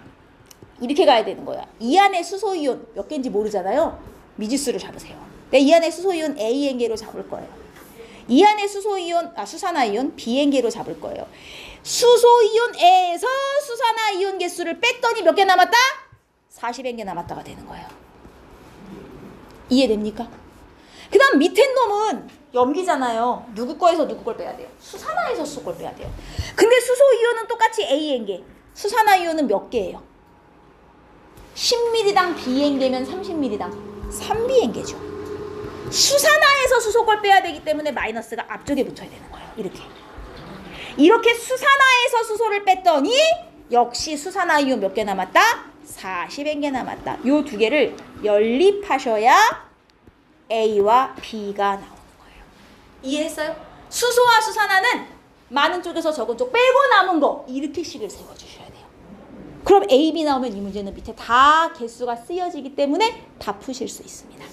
이렇게 가야 되는 거야. 이 안에 수소이온 몇 개인지 모르잖아요. 미지수를 잡으세요. 이 안에 수소이온 An개로 잡을 거예요. 이 안에 수산화이온 Bn개로 잡을 거예요. 수소이온 A에서 수산화이온 개수를 뺐더니 몇 개 남았다? 40N개 남았다가 되는 거예요. 이해됩니까? 그 다음 밑에 놈은 염기잖아요. 누구 거에서 누구 걸 빼야 돼요? 수산화에서 수소 걸 빼야 돼요. 근데 수소이온은 똑같이 An개. 수산화이온은 몇 개예요? 10ml당 Bn개면 30ml당 3Bn개죠. 수산화에서 수소 걸 빼야 되기 때문에 마이너스가 앞쪽에 붙어야 되는 거예요. 이렇게 수산화에서 수소를 뺐더니 역시 수산화이온 몇 개 남았다? 40N개 남았다. 요 두 개를 연립하셔야 A와 B가 나오는 거예요. 이해했어요? 수소와 수산화는 많은 쪽에서 적은 쪽 빼고 남은 거 이렇게 식을 세워주셔야 돼요. 그럼 A, B 나오면 이 문제는 밑에 다 개수가 쓰여지기 때문에 다 푸실 수 있습니다.